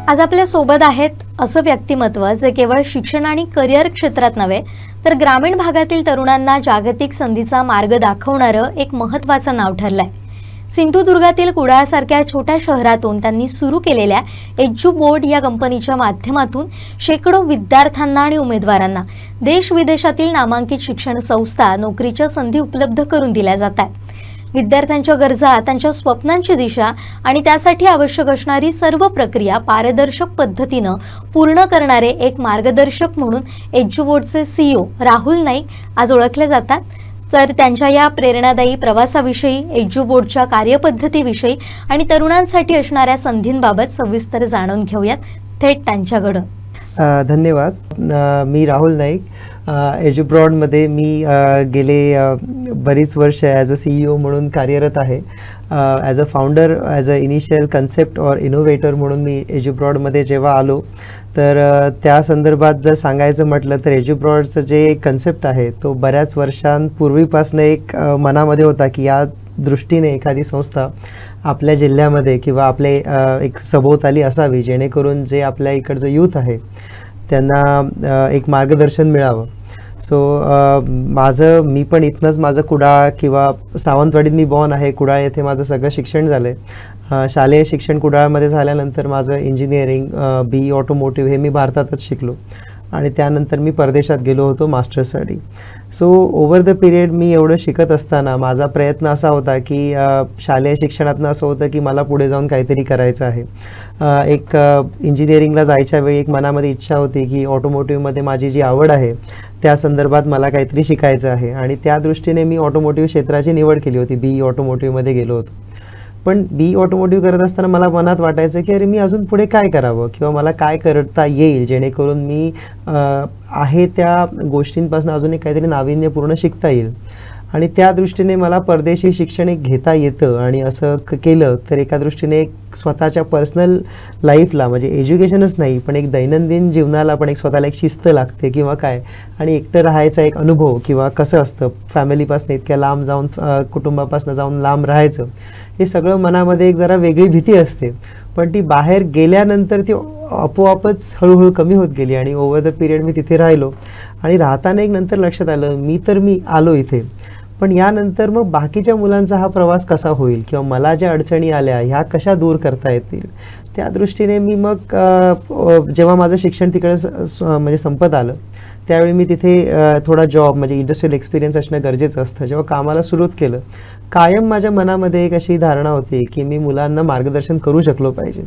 आज आपल्या सोबत आहेत असं व्यक्तिमत्व जे केवळ शिक्षण आणि करिअर क्षेत्रात नव्हे तर ग्रामीण भागातील तरुणांना जागतिक संधीचा मार्ग दाखवणारं एक महत्त्वाचं नाव ठरलंय। सिंधुदुर्गातील कुडाळसारख्या छोट्या शहरातून त्यांनी सुरू केलेल्या एज्युबोर्ड या कंपनीच्या माध्यमातून शेकडो विद्यार्थ्यांना आणि उमेदवारांना देश विदेशातील नामांकित शिक्षण संस्था नोकरीच्या संधी उपलब्ध करून दिल्या जातात। विद्यार्थ्यांच्या गरजा, त्यांच्या स्वप्नांची दिशा आणि त्यासाठी आवश्यक असणारी सर्व प्रक्रिया पारदर्शक पद्धतीने पूर्ण करणारे एक मार्गदर्शक म्हणून एज्युबोर्डचे सीईओ राहुल नाईक आज ओळखले जातात। तर त्यांच्या या प्रेरणादायी प्रवासाविषयी, एज्युबोर्डच्या कार्यपद्धतीविषयी आणि तरुणांसाठी असणाऱ्या संधींबाबत सविस्तर जाणून घेऊयात थेट त्यांच्याकडून। धन्यवाद। मी राहुल नाईक, एज्युब्रॉडमध्ये मी गेले बरीच वर्ष ॲज अ सीईओ म्हणून कार्यरत आहे। As a founder, as a initial concept और इनोव्हेटर म्हणून मी एज्युब्रॉडमध्ये जेव्हा आलो तर त्या संदर्भात जर सांगायचं म्हटलं तर एज्युब्रॉडचं जे कन्सेप्ट आहे तो बऱ्याच वर्षांपूर्वीपासून एक मनामध्ये होता की या दृष्टीने एखादी संस्था आपल्या जिल्ह्यामध्ये किंवा आपले एक सभोवताली असावी जेणेकरून जे आपल्या इकडचं यूथ आहे त्यांना एक मार्गदर्शन मिळावं। मी पण इथनंच माझं कुडाळ किंवा सावंतवाडीत मी बॉर्न आहे। कुडाळ येथे माझं सगळं शिक्षण झालं आहे। शालेय शिक्षण कुडाळमध्ये झाल्यानंतर माझं इंजिनिअरिंग BE ऑटोमोटिव्ह हे मी भारतातच शिकलो आणि त्यानंतर मी परदेशात गेलो होतो मास्टर्ससाठी। ओव्हर द पिरियड मी एवढं शिकत असताना माझा प्रयत्न असा होता की शालेय शिक्षणातनं असं होतं की मला पुढे जाऊन काहीतरी करायचं आहे। एक इंजिनिअरिंगला जायच्या वेळी एक मनामध्ये इच्छा होती की ऑटोमोटिव्हमध्ये माझी जी आवड आहे त्या संदर्भात मला काहीतरी शिकायचं आहे आणि त्या दृष्टीने मी ऑटोमोटिव्ह क्षेत्राची निवड केली होती। BE ऑटोमोटिव्हमध्ये गेलो होतो। पण BE ऑटोमोटिव्ह करत असताना मला मनात वाटायचं की अरे मी अजून पुढे काय करावं किंवा मला काय करता येईल जेणेकरून मी आहे त्या गोष्टींपासून अजून एक काहीतरी नाविन्यपूर्ण शिकता येईल आणि त्या दृष्टीने मला परदेशी शिक्षण एक घेता येतं आणि असं केलं तर एका दृष्टीने एक स्वतःच्या पर्सनल लाईफला म्हणजे एज्युकेशनच नाही पण एक दैनंदिन जीवनाला पण एक स्वतःला एक शिस्त लागते किंवा काय आणि एकटं राहायचा एक अनुभव किंवा कसं असतं फॅमिलीपासून इतक्या लांब जाऊन कुटुंबापासून जाऊन लांब राहायचं हे सगळं मनामध्ये एक जरा वेगळी भीती असते पण ती बाहेर गेल्यानंतर ती आपोआपच हळूहळू कमी होत गेली आणि ओव्हर द पिरियड मी तिथे राहिलो आणि राहताना एक नंतर लक्षात आलं मी आलो इथे पण यानंतर मग बाकीच्या मुलांचा हा प्रवास कसा होईल किंवा मला ज्या अडचणी आल्या ह्या कशा दूर करता येतील त्या दृष्टीने मी मग जेव्हा माझं शिक्षण तिकडे म्हणजे संपत आलं त्यावेळी मी तिथे थोडा जॉब म्हणजे इंडस्ट्रियल एक्सपिरियन्स असणं गरजेचं असतं। जेव्हा कामाला सुरुवात केलं कायम माझ्या मनामध्ये एक अशी धारणा होती की मी मुलांना मार्गदर्शन करू शकलो पाहिजे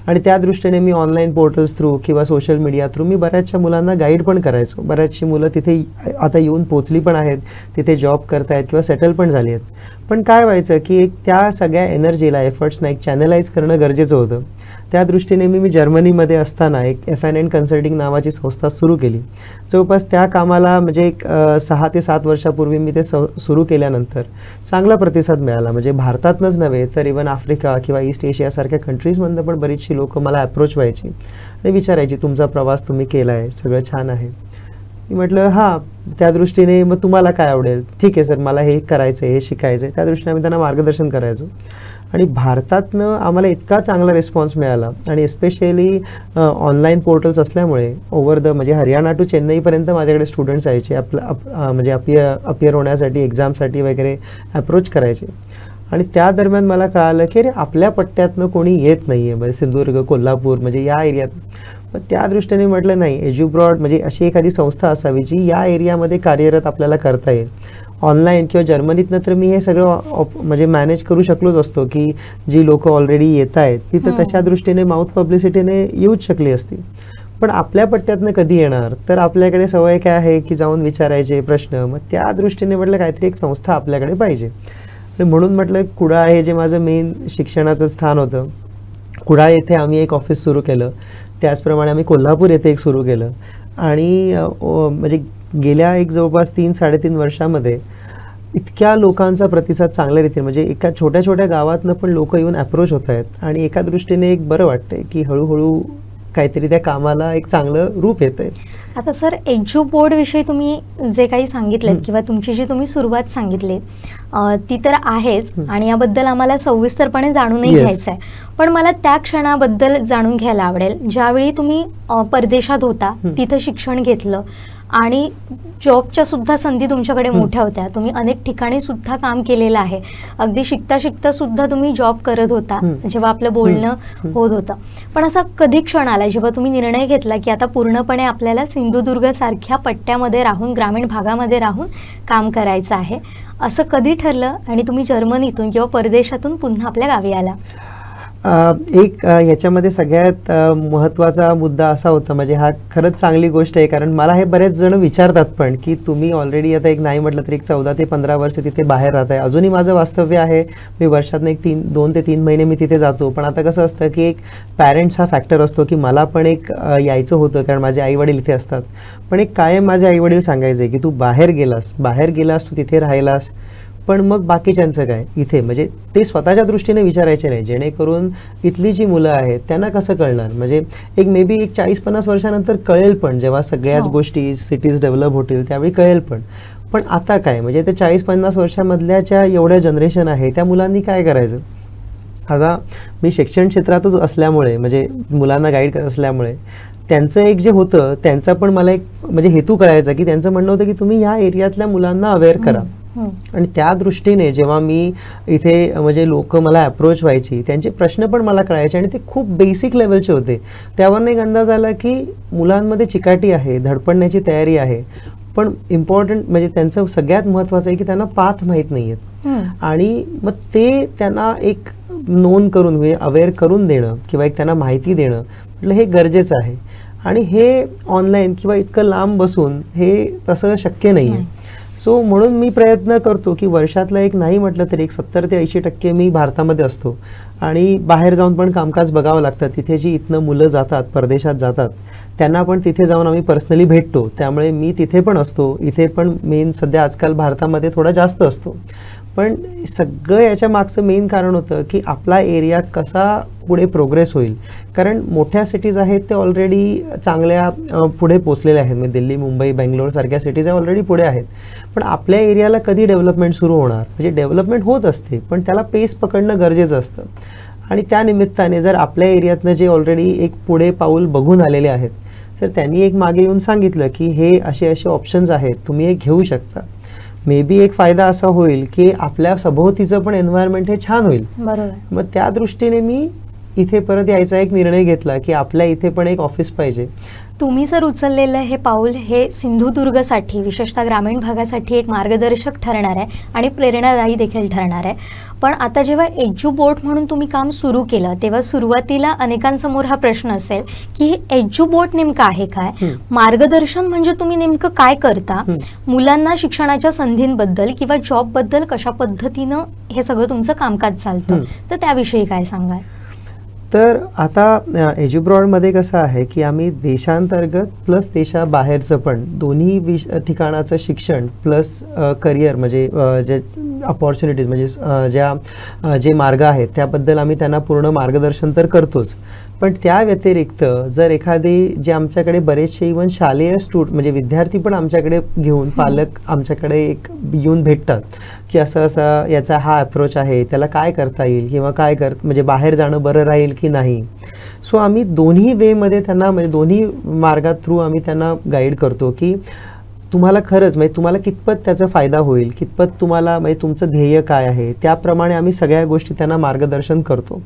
आणि त्या दृष्टीने मी ऑनलाईन पोर्टल्स थ्रू किंवा सोशल मीडिया थ्रू मी बऱ्याचशा मुलांना गाईड पण करायचो। बऱ्याचशी मुलं तिथे आता येऊन पोचली पण आहेत, तिथे जॉब करतायत किंवा सेटल पण झाली आहेत। पण काय व्हायचं की एक त्या सगळ्या एनर्जीला एफर्ट्सना एक चॅनलाइज करणं गरजेचं होतं। त्या दृष्टीने मी जर्मनीमध्ये असताना एक F&N कन्सल्टिंग नावाची संस्था सुरू केली। जवळपास त्या कामाला म्हणजे एक 6 ते 7 वर्षापूर्वी मी ते सुरू केल्यानंतर चांगला प्रतिसाद मिळाला। म्हणजे भारतातच नव्हे तर इवन आफ्रिका किंवा ईस्ट एशियासारख्या कंट्रीजमधनं पण बरीचशी लोक मला अप्रोच व्हायची आणि विचारायची तुमचा प्रवास तुम्ही केला आहे, सगळं छान आहे। मी म्हटलं हां, त्या दृष्टीने मग तुम्हाला काय आवडेल? ठीक आहे सर, मला हे करायचं आहे, हे शिकायचं आहे। त्या दृष्टीने आम्ही त्यांना मार्गदर्शन करायचो आणि भारतातनं आम्हाला इतका चांगला रिस्पॉन्स मिळाला आणि एस्पेशली ऑनलाईन पोर्टल्स असल्यामुळे ओव्हर द म्हणजे हरियाणा टू चेन्नईपर्यंत माझ्याकडे स्टुडंट्स यायचे म्हणजे अपियर होण्यासाठी, एक्झामसाठी वगैरे अप्रोच करायचे आणि त्या दरम्यान मला कळालं की अरे आपल्या पट्ट्यातनं कोणी येत नाही आहे म्हणजे सिंधुदुर्ग, कोल्हापूर म्हणजे या एरियात। पण त्या दृष्टीने म्हटलं नाही, एज्युब्रॉड म्हणजे अशी एखादी संस्था असावी जी या एरियामध्ये कार्यरत आपल्याला करता येईल। ऑनलाईन किंवा जर्मनीतनं तर मी हे सगळं म्हणजे मॅनेज करू शकलोच असतो की जी लोक ऑलरेडी येत आहेत तिथं तशा दृष्टीने माउथ पब्लिसिटीने येऊच शकली असती। पण आपल्या पट्ट्यातनं कधी येणार? तर आपल्याकडे सवय काय आहे की जाऊन विचारायचे प्रश्न। मग त्या दृष्टीने म्हटलं काहीतरी एक संस्था आपल्याकडे पाहिजे आणि म्हणून म्हटलं कुडाळ हे जे माझं मेन शिक्षणाचं स्थान होतं, कुडाळ येथे आम्ही एक ऑफिस सुरू केलं। त्याचप्रमाणे आम्ही कोल्हापूर येथे एक सुरू केलं आणि म्हणजे गेल्या एक जवळपास 3-3.5 वर्षामध्ये इतक्या लोकांचा प्रतिसाद चांगल्या रीतीने म्हणजे एका छोट्या छोट्या गावातनं पण लोक येऊन अप्रोच होत आहेत आणि एका दृष्टीने एक बरं वाटतंय की हळूहळू काहीतरी त्या कामाला एक चांगलं रूप येतंय। आता सर, एज्युबोर्ड विषयी तुम्ही जे काही सांगितलेत किंवा तुमची जी तुम्ही सुरुवात सांगितली ती तर आहेच आणि याबद्दल आम्हाला सविस्तरपणे जाणूनही Yes. घ्यायचं आहे. पण मला त्या क्षणाबद्दल जाणून घ्यायला आवडेल ज्यावेळी तुम्ही परदेशात होता, तिथं शिक्षण घेतलं आणि जॉबच्या सुद्धा संधी तुमच्याकडे मोठ्या होत्या. तुम्ही अनेक ठिकाणी सुद्धा काम केलेलं आहे. अगदी शिकता शिकता सुद्धा तुम्ही जॉब करत होता जेव्हा आपलं बोलणं होत होतं. पण असा कधी क्षण आला जेव्हा तुम्ही निर्णय घेतला की आता पूर्णपणे आपल्याला सिंधुदुर्ग सारख्या पट्ट्यामध्ये राहून, ग्रामीण भागामध्ये राहून काम करायचं आहे, असं कधी ठरलं आणि तुम्ही जर्मनीतून किंवा परदेशातून पुन्हा आपल्या गावी आला? एक ह्याच्यामध्ये सगळ्यात महत्त्वाचा मुद्दा असा होता, म्हणजे हा खरंच चांगली गोष्ट आहे, कारण मला हे बरेच जण विचारतात पण की तुम्ही ऑलरेडी आता एक नाही म्हटलं तरी एक 14 ते 15 वर्ष तिथे बाहेर राहत आहे. अजूनही माझं वास्तव्य आहे, मी वर्षातून एक 2 ते 3 महिने मी तिथे जातो. पण आता कसं असतं की एक पॅरेंट्स हा फॅक्टर असतो की मला पण एक यायचं होतं, कारण माझे आईवडील इथे असतात. पण एक कायम माझे आईवडील सांगायचे की तू बाहेर गेलास तू तिथे राहिलास, पण मग बाकीच्यांचं काय इथे, म्हणजे ते स्वतःच्या दृष्टीने विचारायचे नाही, जेणेकरून इथली जी मुलं आहेत त्यांना कसं कळणार. म्हणजे एक मे बी एक 40-50 वर्षानंतर कळेल, पण जेव्हा सगळ्याच गोष्टी सिटीज डेव्हलप होतील त्यावेळी कळेल. पण आता काय, म्हणजे ते 40-50 वर्षामधल्या ज्या एवढ्या जनरेशन आहे त्या मुलांनी काय करायचं. आता मी शिक्षण क्षेत्रातच असल्यामुळे, म्हणजे मुलांना गाईड करत असल्यामुळे त्यांचं एक जे होतं त्यांचा पण मला एक म्हणजे हेतू कळायचा की त्यांचं म्हणणं होतं की तुम्ही ह्या एरियातल्या मुलांना अवेअर करा. आणि त्या दृष्टीने जेव्हा मी इथे म्हणजे लोक मला अप्रोच व्हायची, त्यांचे प्रश्न पण मला कळायचे आणि ते खूप बेसिक लेवलचे होते. त्यावरून एक अंदाज आला की मुलांमध्ये चिकाटी आहे, धडपडण्याची तयारी आहे, पण इम्पॉर्टंट म्हणजे त्यांचं सगळ्यात महत्त्वाचं आहे की त्यांना पाथ माहीत नाही आहेत. आणि मग ते त्यांना एक नोंद करून अवेअर करून देणं किंवा एक त्यांना माहिती देणं म्हटलं हे गरजेचं आहे. आणि हे ऑनलाईन किंवा इतकं लांब बसून हे तसं शक्य नाही आहे. सो म्हणून मी प्रयत्न करतो की वर्षातलं एक नाही म्हटलं तरी एक 70 ते 80% मी भारतामध्ये असतो आणि बाहेर जाऊन पण कामकाज बघावं लागतं. तिथे जी इथनं मुलं जातात, परदेशात जातात, त्यांना पण तिथे जाऊन आम्ही पर्सनली भेटतो. त्यामुळे मी तिथे पण असतो, इथे पण मेन सध्या आजकाल भारतामध्ये थोडा जास्त असतो. पण सगळं याच्या मागचं मेन कारण होतं की आपला एरिया कसा पुढे प्रोग्रेस होईल. कारण मोठ्या सिटीज आहेत ते ऑलरेडी चांगल्या पुढे पोचलेल्या आहेत, म्हणजे दिल्ली, मुंबई, बेंगलोर सारख्या सिटीज ऑलरेडी पुढे आहेत. पण आपल्या एरियाला कधी डेव्हलपमेंट सुरू होणार, म्हणजे डेव्हलपमेंट होत असते पण त्याला पेस पकडणं गरजेचं असतं. आणि त्या निमित्ताने जर आपल्या एरियातनं जे ऑलरेडी एक पुढे पाऊल बघून आलेले आहेत, तर त्यांनी एक मागे येऊन सांगितलं की हे असे ऑप्शन्स आहेत, तुम्ही हे घेऊ शकता. मे बी एक फायदा असा होईल की आपल्या सभोवतीचं पण एन्व्हायरमेंट हे छान होईल. बरोबर. मग त्या दृष्टीने मी इथे परत यायचा एक निर्णय घेतला की आपल्या इथे पण एक ऑफिस पाहिजे. तुम्ही जर उचललेलं हे पाऊल हे सिंधुदुर्गसाठी, विशेषतः ग्रामीण भागासाठी एक मार्गदर्शक ठरणार आहे आणि प्रेरणादायी देखील ठरणार आहे. पण आता जेव्हा एज्युबोट म्हणून तुम्ही काम सुरू केलं तेव्हा सुरुवातीला अनेकांसमोर हा प्रश्न असेल की हे एज्युबोट नेमकं आहे काय, मार्गदर्शन म्हणजे तुम्ही नेमकं काय करता, मुलांना शिक्षणाच्या संधींबद्दल किंवा जॉबबद्दल कशा पद्धतीनं हे सगळं तुमचं कामकाज चालतं, तर त्याविषयी काय सांगाल? तर आता एज्युब्रॉडमध्ये कसं आहे की आम्ही देशांतर्गत प्लस देशाबाहेरचं पण दोन्ही ठिकाणाचं शिक्षण प्लस करिअर म्हणजे जे अपॉर्च्युनिटीज म्हणजे जे मार्ग आहेत त्याबद्दल आम्ही त्यांना पूर्ण मार्गदर्शन तर करतोच. पण त्या व्यतिरिक्त जर एखादी जे आमच्याकडे बरेचसे इव्हन शालेय म्हणजे विद्यार्थी पण आमच्याकडे घेऊन, पालक आमच्याकडे एक येऊन भेटतात की असं याचा हा अप्रोच आहे, त्याला काय करता येईल किंवा म्हणजे बाहेर जाणं बरं राहील की नाही. सो आम्ही दोन्ही वेमध्ये त्यांना म्हणजे दोन्ही मार्गात थ्रू आम्ही त्यांना गाईड करतो की तुम्हाला खरंच म्हणजे तुम्हाला कितपत त्याचा फायदा होईल, कितपत तुम्हाला म्हणजे तुमचं ध्येय काय आहे, त्याप्रमाणे आम्ही सगळ्या गोष्टी त्यांना मार्गदर्शन करतो.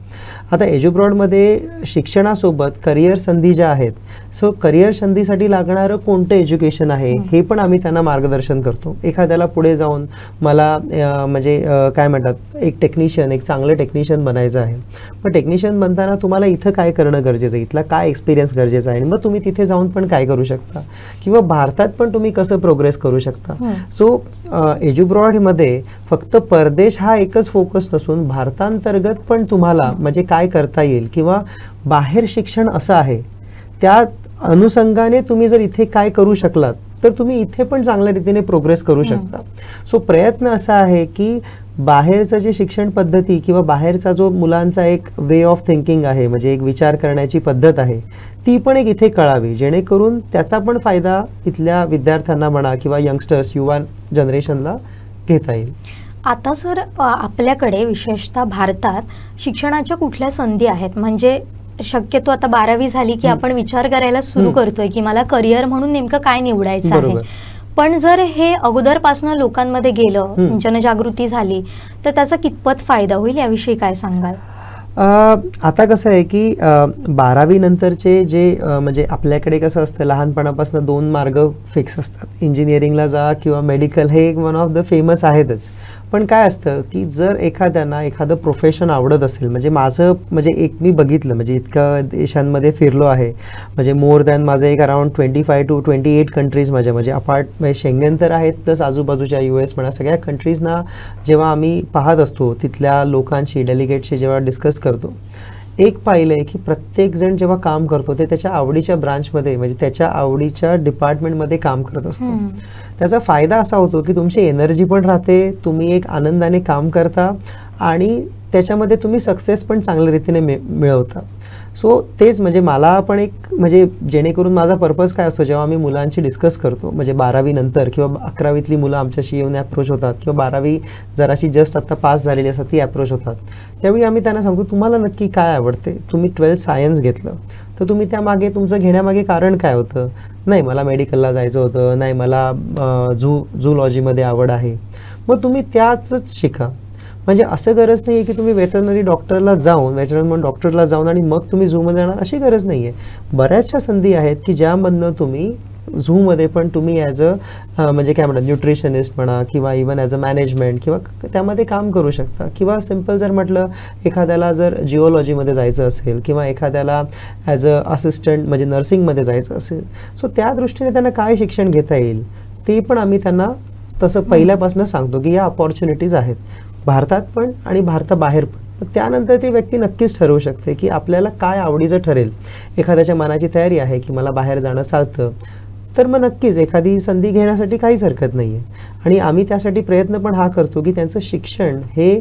आता एज्युब्रॉडमध्ये शिक्षणासोबत करिअर संधी ज्या आहेत, सो करिअर संधीसाठी लागणारं कोणतं एज्युकेशन आहे हे पण आम्ही त्यांना मार्गदर्शन करतो. एखाद्याला पुढे जाऊन मला म्हणजे काय म्हणतात एक टेक्निशियन, एक चांगलं टेक्निशियन बनायचं आहे, पण टेक्निशियन बनताना तुम्हाला इथं काय करणं गरजेचं आहे, इथला काय एक्सपिरियन्स गरजेचा आहे, मग तुम्ही तिथे जाऊन पण काय करू शकता किंवा भारतात पण तुम्ही कसं प्रोग्रेस करू शकता. सो एज्युब्रॉडमध्ये फक्त परदेश हा एकच फोकस नसून भारतांतर्गत पण तुम्हाला म्हणजे काय करता येईल किंवा बाहेर शिक्षण असं आहे, त्या अनुषंगाने तुम्ही जर इथे काय करू शकलात तर तुम्ही इथे पण चांगल्या रीतीने प्रोग्रेस करू शकता. सो प्रयत्न असा आहे की बाहेरचं जे शिक्षण पद्धती किंवा बाहेरचा जो मुलांचा एक वे ऑफ थिंकिंग आहे, म्हणजे एक विचार करण्याची पद्धत आहे, ती पण एक इथे कळावी, जेणेकरून त्याचा पण फायदा इथल्या विद्यार्थ्यांना म्हणा किंवा यंगस्टर्स, युवा जनरेशनला घेता येईल. आता सर आपल्याकडे विशेषतः भारतात शिक्षणाच्या कुठल्या संधी आहेत? म्हणजे शक्यतो आता 12वी झाली की आपण विचार करायला सुरू करतोय की मला करिअर म्हणून नेमकं काय निवडायचं आहे. पण जर हे अगोदरपासून लोकांमध्ये गेलं, जनजागृती झाली, तर त्याचा कितपत फायदा होईल याविषयी काय सांगाल? आता कसं आहे की 12वी नंतरचे जे म्हणजे आपल्याकडे कसं असतं, लहानपणापासून 2 मार्ग फिक्स असतात, इंजिनिअरिंगला जा किंवा मेडिकल, हे एक वन ऑफ द फेमस आहेतच. पण काय असतं की जर एखाद्यांना एखादं प्रोफेशन आवडत असेल, म्हणजे माझं म्हणजे एक मी बघितलं, म्हणजे इतकं देशांमध्ये फिरलो आहे, म्हणजे मोर दॅन माझं एक अराउंड 25 to 28 कंट्रीज म्हणजे अपार्ट, म्हणजे शेंगेन तर आहेत, प्लस आजूबाजूच्या US म्हणा सगळ्या कंट्रीजना जेव्हा आम्ही पाहत असतो, तिथल्या लोकांशी, डेलिगेटशी जेव्हा डिस्कस करतो, एक पाहिलं आहे की प्रत्येकजण जेव्हा काम करतो ते त्याच्या आवडीच्या ब्रांचमध्ये, म्हणजे त्याच्या आवडीच्या डिपार्टमेंटमध्ये काम करत असतो. त्याचा फायदा असा होतो की तुमची एनर्जी पण राहते, तुम्ही एक आनंदाने काम करता आणि त्याच्यामध्ये तुम्ही सक्सेस पण चांगल्या रीतीने मिळवता. सो तेच म्हणजे मला पण एक म्हणजे जेणेकरून माझा पर्पज काय असतो, जेव्हा आम्ही मुलांची डिस्कस करतो, म्हणजे 12वी नंतर किंवा 11वीतली मुलं आमच्याशी येऊन अप्रोच होतात किंवा 12वी जराशी जस्ट आता पास झालेली असतात ती अप्रोच होतात, त्यावेळी आम्ही त्यांना सांगतो तुम्हाला नक्की काय आवडते. तुम्ही 12th सायन्स घेतलं तर तुम्ही त्यामागे तुमचं घेण्यामागे कारण काय होतं? नाही मला मेडिकलला जायचं होतं, नाही मला झूलॉजीमध्ये आवड आहे, मग तुम्ही त्याच शिका. म्हणजे असं गरज नाही आहे की तुम्ही वेटरनरी डॉक्टरला जाऊन आणि मग तुम्ही झूमध्ये जाणार, अशी गरज नाही आहे. बऱ्याचशा संधी आहेत की ज्यामधनं तुम्ही झूमध्ये पण तुम्ही ॲज म्हणजे काय म्हणतात न्यूट्रिशनिस्ट म्हणा किंवा इवन ॲज अ मॅनेजमेंट किंवा त्यामध्ये काम करू शकता. किंवा सिम्पल जर म्हटलं एखाद्याला जर जिओलॉजीमध्ये जायचं असेल किंवा एखाद्याला ॲज अ असिस्टंट म्हणजे नर्सिंगमध्ये जायचं असेल, सो त्या दृष्टीने त्यांना काय शिक्षण घेता येईल ते पण आम्ही त्यांना तसं पहिल्यापासून सांगतो की या अपॉर्च्युनिटीज आहेत भारतात पण आणि भारताबाहेर पण. त्यानंतर ती व्यक्ती नक्कीच ठरवू शकते की आपल्याला काय आवडीचं ठरेल. एखाद्याच्या मनाची तयारी आहे की मला बाहेर जाणं चालतं, तर मग नक्कीच एखादी संधी घेण्यासाठी काहीच हरकत नाही आहे. आणि आम्ही त्यासाठी प्रयत्न पण हा करतो की त्यांचं शिक्षण हे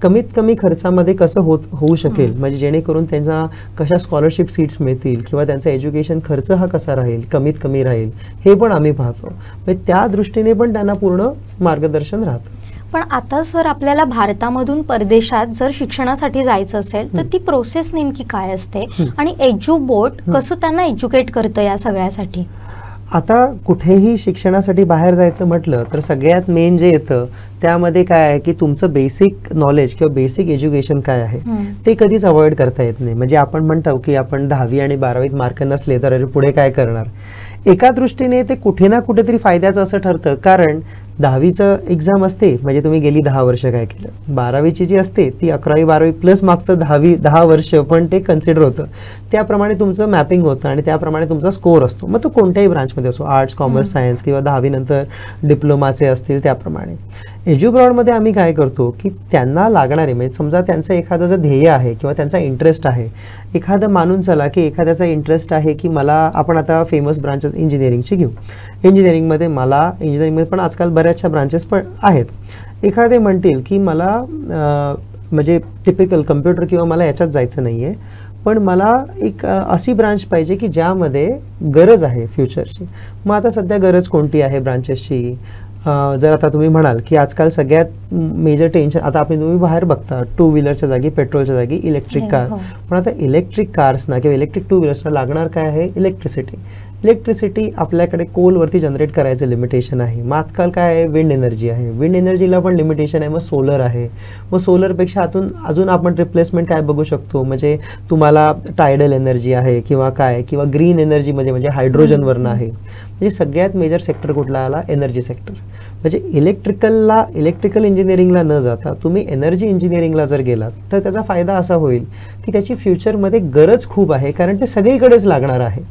कमीत कमी खर्चामध्ये कसं होऊ शकेल, म्हणजे जेणेकरून त्यांना कशा स्कॉलरशिप सीट्स मिळतील किंवा त्यांचा एज्युकेशन खर्च हा कसा राहील, कमीत कमी राहील, हे पण आम्ही पाहतो. म्हणजे त्या दृष्टीने पण त्यांना पूर्ण मार्गदर्शन राहतं. पण आता सर आपल्याला भारतामधून परदेशात जर शिक्षणासाठी जायचं असेल तर ती प्रोसेस नेमकी काय असते आणि एज्युबोट कसं त्यांना एज्युकेट करतं या सगळ्यासाठी? आता कुठेही शिक्षणासाठी बाहेर जायचं म्हटलं तर सगळ्यात मेन जे येतं त्यामध्ये काय आहे की तुमचं बेसिक नॉलेज किंवा बेसिक एज्युकेशन काय आहे ते कधीच अवॉइड करता येत नाही. म्हणजे आपण म्हणतो की आपण 10वी आणि 12वीत मार्क नसले तर अरे पुढे काय करणार. एका दृष्टीने ते कुठे ना कुठेतरी फायद्याचं असं ठरतं, कारण 10वीचं एक्झाम असते म्हणजे तुम्ही गेली 10 वर्ष काय केलं, 12वीची जी असते ती 11वी 12वी प्लस मागचं 10 वर्ष पण ते कन्सिडर होतं. त्याप्रमाणे तुमचं मॅपिंग होतं आणि त्याप्रमाणे तुमचा स्कोअर असतो. मग तो कोणत्याही ब्रांचमध्ये असो, आर्ट्स कॉमर्स सायन्स किंवा 10वी नंतर डिप्लोमाचे असतील त्याप्रमाणे. एज्युब्रॉडमध्ये आम्ही काय करतो की त्यांना लागणारे म्हणजे समजा त्यांचं एखादं जर ध्येय आहे किंवा त्यांचा इंटरेस्ट आहे, एखादं मानून चला की एखाद्याचा इंटरेस्ट आहे की मला आपण आता फेमस ब्रांचेस इंजिनिअरिंगची घेऊ, इंजिनिअरिंगमध्ये पण आजकाल बऱ्याचशा ब्रांचेस पण आहेत. एखादे म्हणतील की मला म्हणजे टिपिकल कम्प्युटर किंवा मला याच्यात जायचं नाही आहे, पण मला एक अशी ब्रांच पाहिजे की ज्यामध्ये गरज आहे फ्युचरची. मग आता सध्या गरज कोणती आहे ब्रांचेसची? जर आता तुम्ही म्हणाल की आजकाल सगळ्यात मेजर टेन्शन, आता तुम्ही बाहेर बघता 2 व्हीलरच्या जागी पेट्रोलच्या जागी इलेक्ट्रिक कार, पण आता इलेक्ट्रिक कार्सना किंवा इलेक्ट्रिक 2 व्हीलर्सना लागणार काय आहे? इलेक्ट्रिसिटी आपल्याकडे कोलवरती जनरेट करायचं लिमिटेशन आहे. मग आजकाल काय आहे? विंड एनर्जी आहे, विंड एनर्जीला पण लिमिटेशन आहे. मग सोलर आहे, मग सोलरपेक्षा अजून आपण रिप्लेसमेंट काय बघू शकतो? म्हणजे तुम्हाला टायडल एनर्जी आहे किंवा काय, किंवा ग्रीन एनर्जीमध्ये म्हणजे हायड्रोजनवरनं आहे. म्हणजे सगळ्यात मेजर सेक्टर कुठला आला? Energy sector. म्हणजे इलेक्ट्रिकल इंजिनिअरिंगला न जाता तुम्ही एनर्जी इंजिनिअरिंगला जर गेलात तर त्याचा फायदा असा होईल की त्याची फ्युचरमध्ये गरज खूप आहे, कारण ते सगळीकडेच लागणार आहे.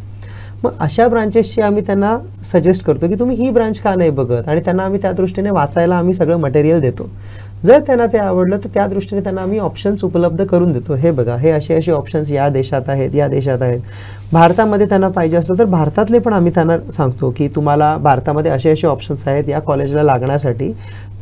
मग अशा ब्रांचेसची आम्ही त्यांना सजेस्ट करतो की तुम्ही ही ब्रांच का नाही बघत, आणि त्यांना आम्ही त्या दृष्टीने वाचायला आम्ही सगळं मटेरियल देतो. जर त्यांना ते आवडलं तर त्या दृष्टीने त्यांना आम्ही ऑप्शन्स उपलब्ध करून देतो. हे बघा, हे असे ऑप्शन्स या देशात आहेत, या देशात आहेत. भारतामध्ये त्यांना पाहिजे असलं तर भारतातले पण आम्ही त्यांना सांगतो की तुम्हाला भारतामध्ये असे ऑप्शन्स आहेत या कॉलेजला लागण्यासाठी.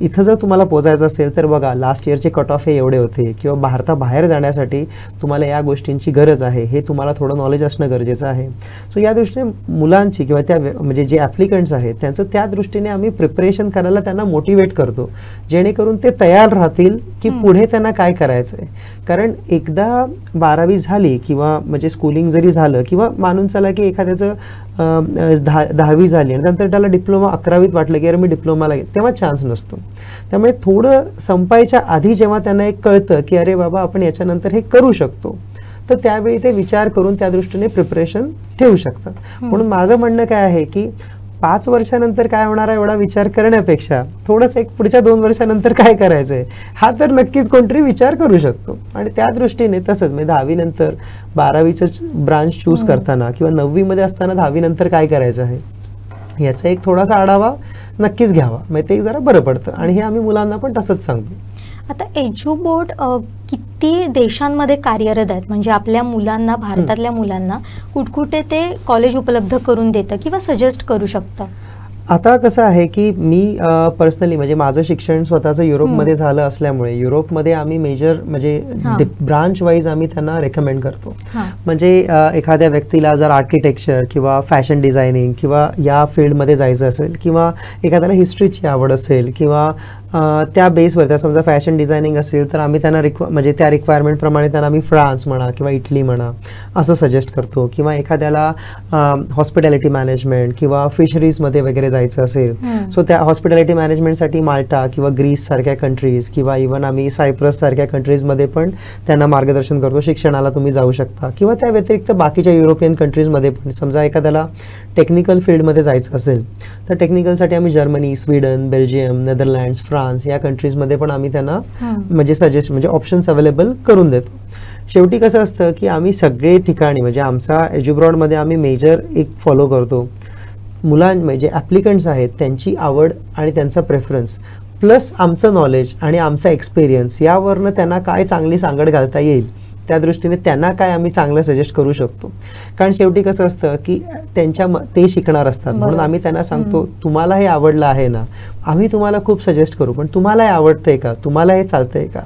इथं जर तुम्हाला पोचायचं असेल तर बघा लास्ट इयरचे कट ऑफ हे एवढे होते, किंवा भारताबाहेर जाण्यासाठी तुम्हाला या गोष्टींची गरज आहे, हे तुम्हाला थोडं नॉलेज असणं गरजेचं आहे. सो या दृष्टीने मुलांची किंवा त्या म्हणजे जे ॲप्लिकंट्स आहेत त्यांचं त्या दृष्टीने आम्ही प्रिपरेशन करायला त्यांना मोटिवेट करतो, जेणेकरून ते तयार राहतील की पुढे त्यांना काय करायचं आहे. कारण एकदा 12वी झाली किंवा म्हणजे स्कूलिंग जरी झालं, किंवा मानून चला की एखाद्याचं 10वी झाली आणि नंतर त्याला डिप्लोमा 11वीत वाटलं की अरे मी डिप्लोमाला तेव्हा चान्स नसतो. त्यामुळे थोडं संपायच्या आधी जेव्हा त्यांना एक कळतं की अरे बाबा आपण याच्यानंतर हे करू शकतो, तर त्यावेळी ते विचार करून त्या दृष्टीने प्रिपरेशन ठेवू शकतात. म्हणून माझं म्हणणं काय आहे की 5 वर्षानंतर काय होणार आहे एवढा विचार करण्यापेक्षा थोडंसं एक पुढच्या 2 वर्षानंतर काय करायचं आहे हा तर नक्कीच कोणतरी विचार करू शकतो. आणि त्या दृष्टीने तसंच म्हणजे 10वी नंतर 12वीचं ब्रांच चूज करताना किंवा 9वीमध्ये असताना 10वी नंतर काय करायचं आहे याचा एक थोडासा आढावा नक्कीच घ्यावा, म्हणजे ते जरा बरं पडतं. आणि हे आम्ही मुलांना पण तसंच सांगतो. आता एज्युबोर्ड किती देशांमध्ये कार्यरत आहेत, म्हणजे आपल्या मुलांना, भारतातल्या मुलांना कुठकुठे ते कॉलेज उपलब्ध करून देतं किंवा सजेस्ट करू शकतं? आता कसं आहे की मी पर्सनली म्हणजे माझं शिक्षण स्वतःचं युरोपमध्ये झालं असल्यामुळे युरोपमध्ये आम्ही मेजर म्हणजे ब्रांच वाईज आम्ही त्यांना रेकमेंड करतो. म्हणजे एखाद्या व्यक्तीला जर आर्किटेक्चर किंवा फॅशन डिझायनिंग किंवा या फील्डमध्ये जायचं असेल, किंवा एखाद्याला हिस्ट्रीची आवड असेल, किंवा त्या बेसवर त्या समजा फॅशन डिझायनिंग असेल तर आम्ही त्यांना म्हणजे त्या रिक्वायरमेंटप्रमाणे त्यांना आम्ही फ्रान्स म्हणा किंवा इटली म्हणा असं सजेस्ट करतो. किंवा एखाद्याला हॉस्पिटॅलिटी मॅनेजमेंट किंवा फिशरीजमध्ये वगैरे जायचं असेल, सो त्या हॉस्पिटॅलिटी मॅनेजमेंटसाठी माल्टा किंवा ग्रीस सारख्या कंट्रीज किंवा इव्हन आम्ही सायप्रस सारख्या कंट्रीजमध्ये पण त्यांना मार्गदर्शन करतो, शिक्षणाला तुम्ही जाऊ शकता. किंवा त्या व्यतिरिक्त बाकीच्या युरोपियन कंट्रीजमध्ये पण समजा एखाद्याला टेक्निकल फील्डमध्ये जायचं असेल तर टेक्निकलसाठी आम्ही Germany, Sweden, Belgium, Netherlands, France या कंट्रीजमध्ये पण आम्ही त्यांना म्हणजे ऑप्शन्स अवेलेबल करून देतो. शेवटी कसं असतं की आम्ही सगळे ठिकाणी म्हणजे आमचा एज्युब्रॉडमध्ये आम्ही मेजर एक फॉलो करतो, म्हणजे ॲप्लिकंट्स आहेत त्यांची आवड आणि त्यांचा प्रेफरन्स प्लस आमचं नॉलेज आणि आमचा एक्सपिरियन्स यावरनं त्यांना काय चांगली सांगड घालता येईल त्या दृष्टीने त्यांना काय आम्ही चांगलं सजेस्ट करू शकतो. कारण शेवटी कसं असतं की ते शिकणार असतात, म्हणून आम्ही त्यांना सांगतो तुम्हाला हे आवडलं आहे ना, आम्ही तुम्हाला खूप सजेस्ट करू, पण तुम्हाला हे आवडतंय का, तुम्हाला हे चालतंय का.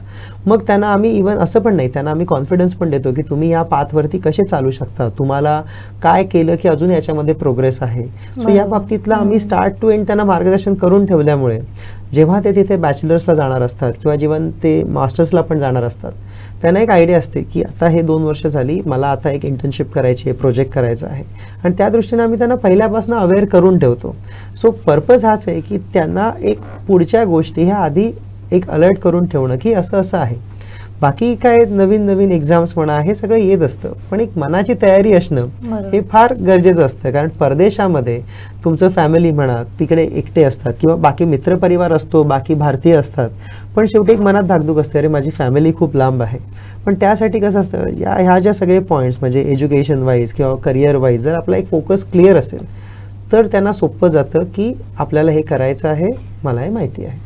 मग त्यांना आम्ही इव्हन असं पण नाही, त्यांना आम्ही कॉन्फिडन्स पण देतो की तुम्ही या पाथवरती कसे चालू शकता, तुम्हाला काय केलं की अजून याच्यामध्ये प्रोग्रेस आहे. सो या बाबतीतला आम्ही स्टार्ट टू एंड त्यांना मार्गदर्शन करून ठेवल्यामुळे जेव्हा ते तिथे बॅचलर्सला जाणार असतात किंवा जेव्हा ते मास्टर्सला पण जाणार असतात त्यांना एक आयडिया असते की आता हे 2 वर्ष झाली, मला आता एक इंटर्नशिप करायची आहे, प्रोजेक्ट करायचा आहे, आणि त्या दृष्टीने आम्ही त्यांना पहिल्यापासून अवेअर करून ठेवतो. सो पर्पज हाच आहे की त्यांना एक पुढच्या गोष्टी ह्या आधी एक अलर्ट करून ठेवणं की असं असं आहे. बाकी काय नवीन नवीन एक्झाम्स म्हणा हे सगळं येत असतं, पण एक मनाची तयारी असणं हे फार गरजेचं असतं. कारण परदेशामध्ये तुमचं फॅमिली म्हणा तिकडे एकटे असतात किंवा बाकी मित्रपरिवार असतो, बाकी भारतीय असतात, पण शेवटी एक मनात धाकधूक असते अरे माझी फॅमिली खूप लांब आहे. पण त्यासाठी कसं असतं ह्या ज्या सगळे पॉईंट्स म्हणजे एज्युकेशन वाईज किंवा करिअर वाईज जर आपला एक फोकस क्लिअर असेल तर त्यांना सोपं जातं की आपल्याला हे करायचं आहे, मला हे माहिती आहे.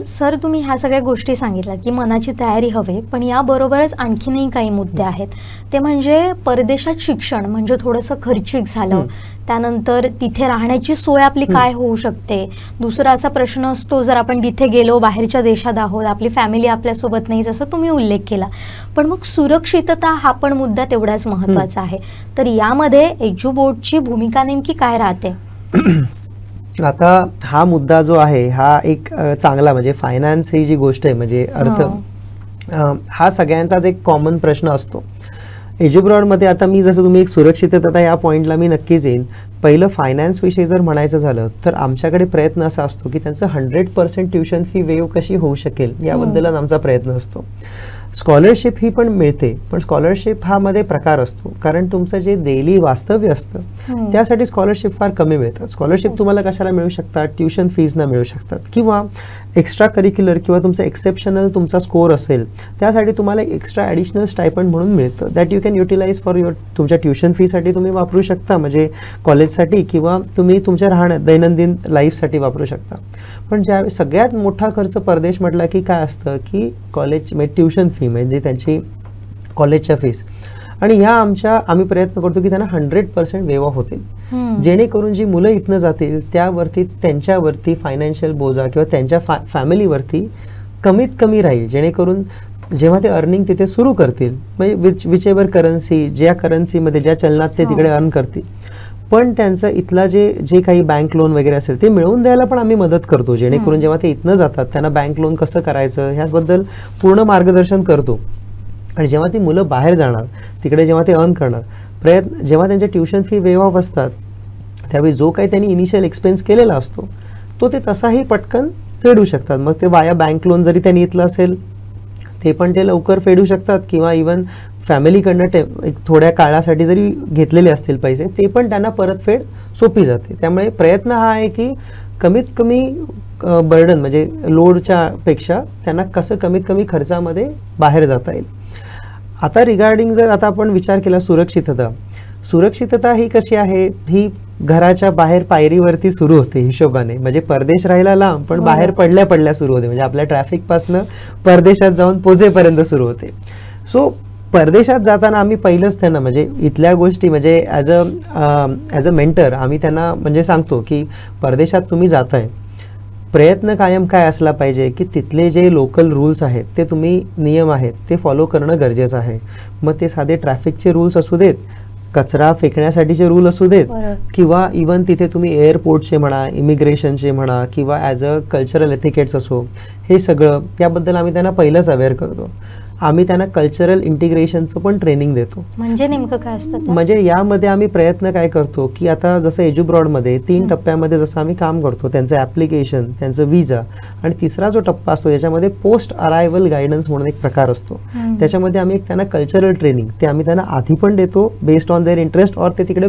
सर तुम्ही ह्या सगळ्या गोष्टी सांगितल्या की मनाची तयारी हवी, पण याबरोबरच आणखीनही काही मुद्दे आहेत. ते म्हणजे परदेशात शिक्षण म्हणजे थोडंसं खर्चिक झालं, त्यानंतर तिथे राहण्याची सोय आपली काय होऊ शकते. दुसरा असा प्रश्न असतो जर आपण तिथे गेलो, बाहेरच्या देशात आहोत, आपली फॅमिली आपल्यासोबत नाही, जसं तुम्ही उल्लेख केला, पण मग सुरक्षितता हा पण मुद्दा तेवढाच महत्त्वाचा आहे. तर यामध्ये एज्युबोर्डची भूमिका नेमकी काय राहते? आता हा मुद्दा जो आहे हा एक चांगला म्हणजे फायनान्स ही जी गोष्ट आहे म्हणजे अर्थ हा सगळ्यांचाच एक कॉमन प्रश्न असतो. एज्युब्रॉडमध्ये आता मी जसं तुम्ही एक सुरक्षितता या पॉईंटला मी नक्कीच येईन. पहिलं फायनान्सविषयी जर म्हणायचं झालं तर आमच्याकडे प्रयत्न असा असतो की त्यांचं 100% ट्युशन फी वेव कशी होऊ शकेल याबद्दलच आमचा प्रयत्न असतो. स्कॉलरशिप ही पण मिळते, पण स्कॉलरशिप हा मध्ये प्रकार असतो, कारण तुमचं जे डेली वास्तव्य असतं त्यासाठी स्कॉलरशिप फार कमी मिळतात. स्कॉलरशिप तुम्हाला कशाला मिळू शकतात, ट्युशन फीजना मिळू शकतात, किंवा एक्स्ट्रा करिक्युलर किंवा तुमचं एक्सेप्शनल तुमचा स्कोर असेल त्यासाठी तुम्हाला एक्स्ट्रा ॲडिशनल स्टायपंड म्हणून मिळतं, that you can utilise for तुमच्या ट्युशन फीसाठी तुम्ही वापरू शकता, म्हणजे कॉलेजसाठी, किंवा तुम्ही तुमच्या दैनंदिन लाईफसाठी वापरू शकता. पण ज्यावेळी सगळ्यात मोठा खर्च परदेश म्हटला की काय असतं की कॉलेज म्हणजे ट्युशन फी म्हणजे त्यांची कॉलेजच्या फीस. आणि ह्या आम्ही प्रयत्न करतो की त्यांना 100% वेव ऑफ होतील, जेणेकरून जी मुलं इथनं जातील त्यांच्यावरती फायनान्शियल बोजा किंवा त्यांच्या फॅमिलीवरती कमीत कमी राहील, जेणेकरून जेव्हा ते अर्निंग तिथे सुरू करतील, म्हणजे विचेवर करन्सी, ज्या करन्सीमध्ये ज्या चलनात ते तिकडे अर्न करतील, पण त्यांचं इथला जे काही बँक लोन वगैरे असेल ते मिळवून द्यायला पण आम्ही मदत करतो, जेणेकरून जेव्हा ते इथनं जातात त्यांना बँक लोन कसं करायचं ह्याबद्दल पूर्ण मार्गदर्शन करतो. आणि जेव्हा ती मुलं बाहेर जाणार, तिकडे जेव्हा ते अर्न करणार, जेव्हा त्यांचे ट्युशन फी वेव ऑफ असतात, त्यावेळी जो काही त्यांनी इनिशियल एक्सपेन्स केलेला असतो तो ते तसाही पटकन फेडू शकतात. मग ते वाया बँक लोन जरी त्यांनी इथलं असेल ते पण ते लवकर फेडू शकतात, किंवा इवन फॅमिलीकडनं एक थोड्या काळासाठी जरी घेतलेले असतील पैसे ते पण त्यांना परतफेड सोपी जाते. त्यामुळे प्रयत्न हा आहे की कमीत कमी बर्डन म्हणजे लोडच्या पेक्षा त्यांना कसं कमीत कमी खर्चामध्ये बाहेर जाता येईल. आता रिगार्डिंग जर आता आपण विचार केला सुरक्षितता ही कशी आहे, ही घराच्या बाहेर पायरीवरती सुरू होते हिशोबाने, म्हणजे परदेश राहिला लांब पण बाहेर पडल्या सुरू होते, म्हणजे आपल्या ट्रॅफिकपासनं परदेशात जाऊन पोहोचेपर्यंत सुरू होते. सो परदेशात जाताना आम्ही पहिलंच त्यांना म्हणजे इथल्या गोष्टी म्हणजे ॲज अ मेंटर आम्ही त्यांना म्हणजे सांगतो की परदेशात तुम्ही जाताय, प्रयत्न कायम काय असला पाहिजे की तिथले जे लोकल रूल्स आहेत ते तुम्ही नियम आहेत ते फॉलो करणं गरजेचं आहे. मग ते साधे ट्रॅफिकचे रूल्स असू देत, कचरा फेकण्यासाठीचे रूल असू देत, किंवा इवन तिथे तुम्ही एअरपोर्टचे म्हणा, इमिग्रेशनचे म्हणा, किंवा ॲज अ कल्चरल एथिकेट्स असो, हे सगळं त्याबद्दल आम्ही त्यांना पहिलंच अवेअर करतो. आम्ही त्यांना कल्चरल इंटिग्रेशनचं पण ट्रेनिंग देतो. म्हणजे नेमकं काय असतं? म्हणजे यामध्ये आम्ही प्रयत्न काय करतो की आता जसं एज्युब्रॉडमध्ये 3 टप्प्यामध्ये जसं आम्ही काम करतो, त्यांचं ॲप्लिकेशन, त्यांचं विजा, आणि तिसरा जो टप्पा असतो त्याच्यामध्ये पोस्ट अरायव्हल गायडन्स म्हणून एक प्रकार असतो. त्याच्यामध्ये आम्ही त्यांना कल्चरल ट्रेनिंग ते आम्ही त्यांना आधी पण देतो बेस्ड ऑन देअर इंटरेस्ट, और ते तिकडे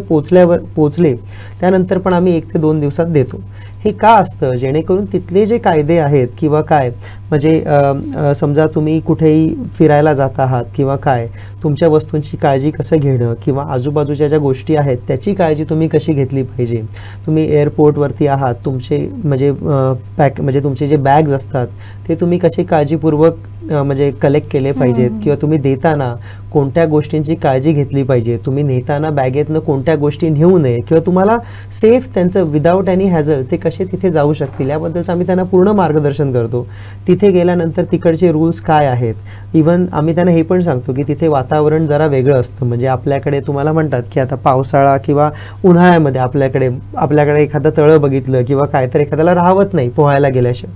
पोचले त्यानंतर पण आम्ही 1 ते 2 दिवसात देतो. हे का असतं, जेणेकरून तिथले जे कायदे आहेत किंवा काय, म्हणजे समजा तुम्ही कुठेही फिरायला जात आहात किंवा काय, तुमच्या वस्तूंची काळजी कसं घेणं, किंवा आजूबाजूच्या ज्या गोष्टी आहेत त्याची काळजी तुम्ही कशी घेतली पाहिजे. तुम्ही एअरपोर्टवरती आहात, तुमचे म्हणजे तुमचे जे बॅग्स असतात ते तुम्ही कसे काळजीपूर्वक म्हणजे कलेक्ट केले पाहिजेत, किंवा तुम्ही देताना कोणत्या गोष्टींची काळजी घेतली पाहिजे, तुम्ही नेताना बॅगेतनं कोणत्या गोष्टी नेऊ नये, किंवा तुम्हाला सेफ त्यांचं विदाऊट एनी हॅझल ते कसे तिथे जाऊ शकतील याबद्दलचं आम्ही त्यांना पूर्ण मार्गदर्शन करतो. तिथे गेल्यानंतर तिकडचे रूल्स काय आहेत, इवन आम्ही त्यांना हे पण सांगतो की तिथे वातावरण जरा वेगळं असतं. म्हणजे आपल्याकडे तुम्हाला म्हणतात की आता पावसाळा किंवा उन्हाळ्यामध्ये आपल्याकडे एखादं तळं बघितलं किंवा काय तर एखाद्याला राहवत नाही पोहायला गेल्याशिवाय,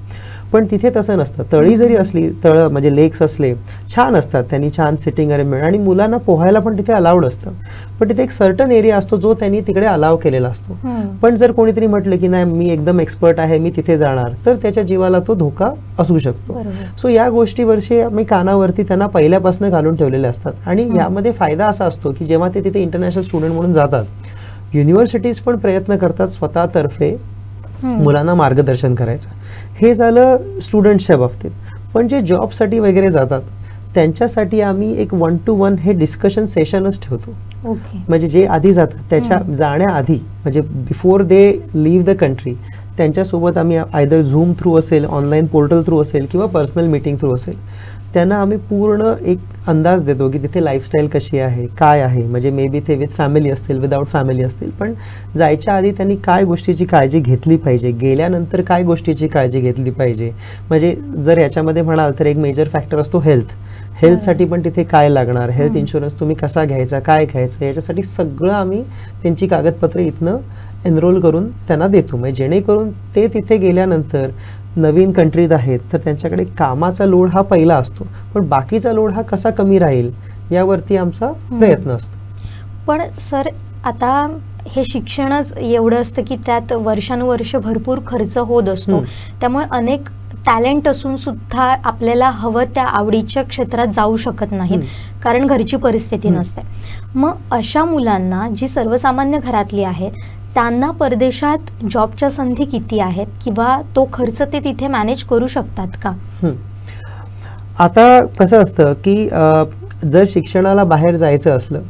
पण तिथे तसं नसतं. तळी जरी असली, तळं म्हणजे लेक्स असले छान असतात, त्यांनी छान सिटिंग अरेंजमेंट, आणि मुलांना पोहायला पण तिथे अलाउड असतं, पण तिथे एक सर्टन एरिया असतो जो त्यांनी तिकडे अलाव केलेला असतो. पण जर कोणीतरी म्हटलं की नाही मी एकदम एक्सपर्ट आहे, मी तिथे जाणार, तर त्याच्या जीवाला तो धोका असू शकतो. सो या गोष्टीवरशी आम्ही कानावरती त्यांना पहिल्यापासून घालून ठेवलेले असतात. आणि यामध्ये फायदा असा असतो की जेव्हा ते तिथे इंटरनॅशनल स्टुडंट म्हणून जातात, युनिव्हर्सिटीज पण प्रयत्न करतात स्वतःतर्फे मुलांना मार्गदर्शन करायचं. हे झालं स्टुडंट्सच्या बाबतीत. पण जे जॉबसाठी वगैरे जातात त्यांच्यासाठी आम्ही एक 1-to-1 हे डिस्कशन सेशनच ठेवतो. म्हणजे जे आधी जातात त्याच्या जाण्याआधी, म्हणजे before they leave the country, त्यांच्यासोबत आम्ही आयदर झूम थ्रू असेल, ऑनलाईन पोर्टल थ्रू असेल, किंवा पर्सनल मीटिंग थ्रू असेल, त्यांना आम्ही पूर्ण एक अंदाज देतो की तिथे लाईफस्टाईल कशी आहे, काय आहे. म्हणजे मे बी ते विथ फॅमिली असतील, विदाऊट फॅमिली असतील, पण जायच्या आधी त्यांनी काय गोष्टीची काळजी घेतली पाहिजे, गेल्यानंतर काय गोष्टीची काळजी घेतली पाहिजे. म्हणजे जर याच्यामध्ये म्हणाल तर एक मेजर फॅक्टर असतो हेल्थसाठी पण तिथे काय लागणार, हेल्थ इन्शुरन्स तुम्ही कसा घ्यायचा, काय घ्यायचं, याच्यासाठी सगळं आम्ही त्यांची कागदपत्रे इथनं एनरोल करून त्यांना देतो. म्हणजे जेणेकरून ते तिथे गेल्यानंतर नवीन कंट्रीत आहेत तर त्यांच्याकडे कामाचा लोड हा पहिला असतो, पण बाकीचा लोड हा कसा कमी राहील यावरती आमचा प्रयत्न असतो. पण सर आता हे शिक्षणच एवढं असतं की त्यात वर्षानुवर्ष भरपूर खर्च होत असतो, त्यामुळे अनेक टॅलेंट असून सुद्धा आपल्याला हवं त्या आवडीच्या क्षेत्रात जाऊ शकत नाहीत कारण घरची परिस्थिती नसते. मग अशा मुलांना जी सर्वसामान्य घरातली आहेत त्यांना परदेशात जॉबच्या संधी किती आहेत, किंवा तो खर्च ते तिथे मॅनेज करू शकतात का? आता कसं असतं की जर शिक्षणाला बाहेर जायचं असलं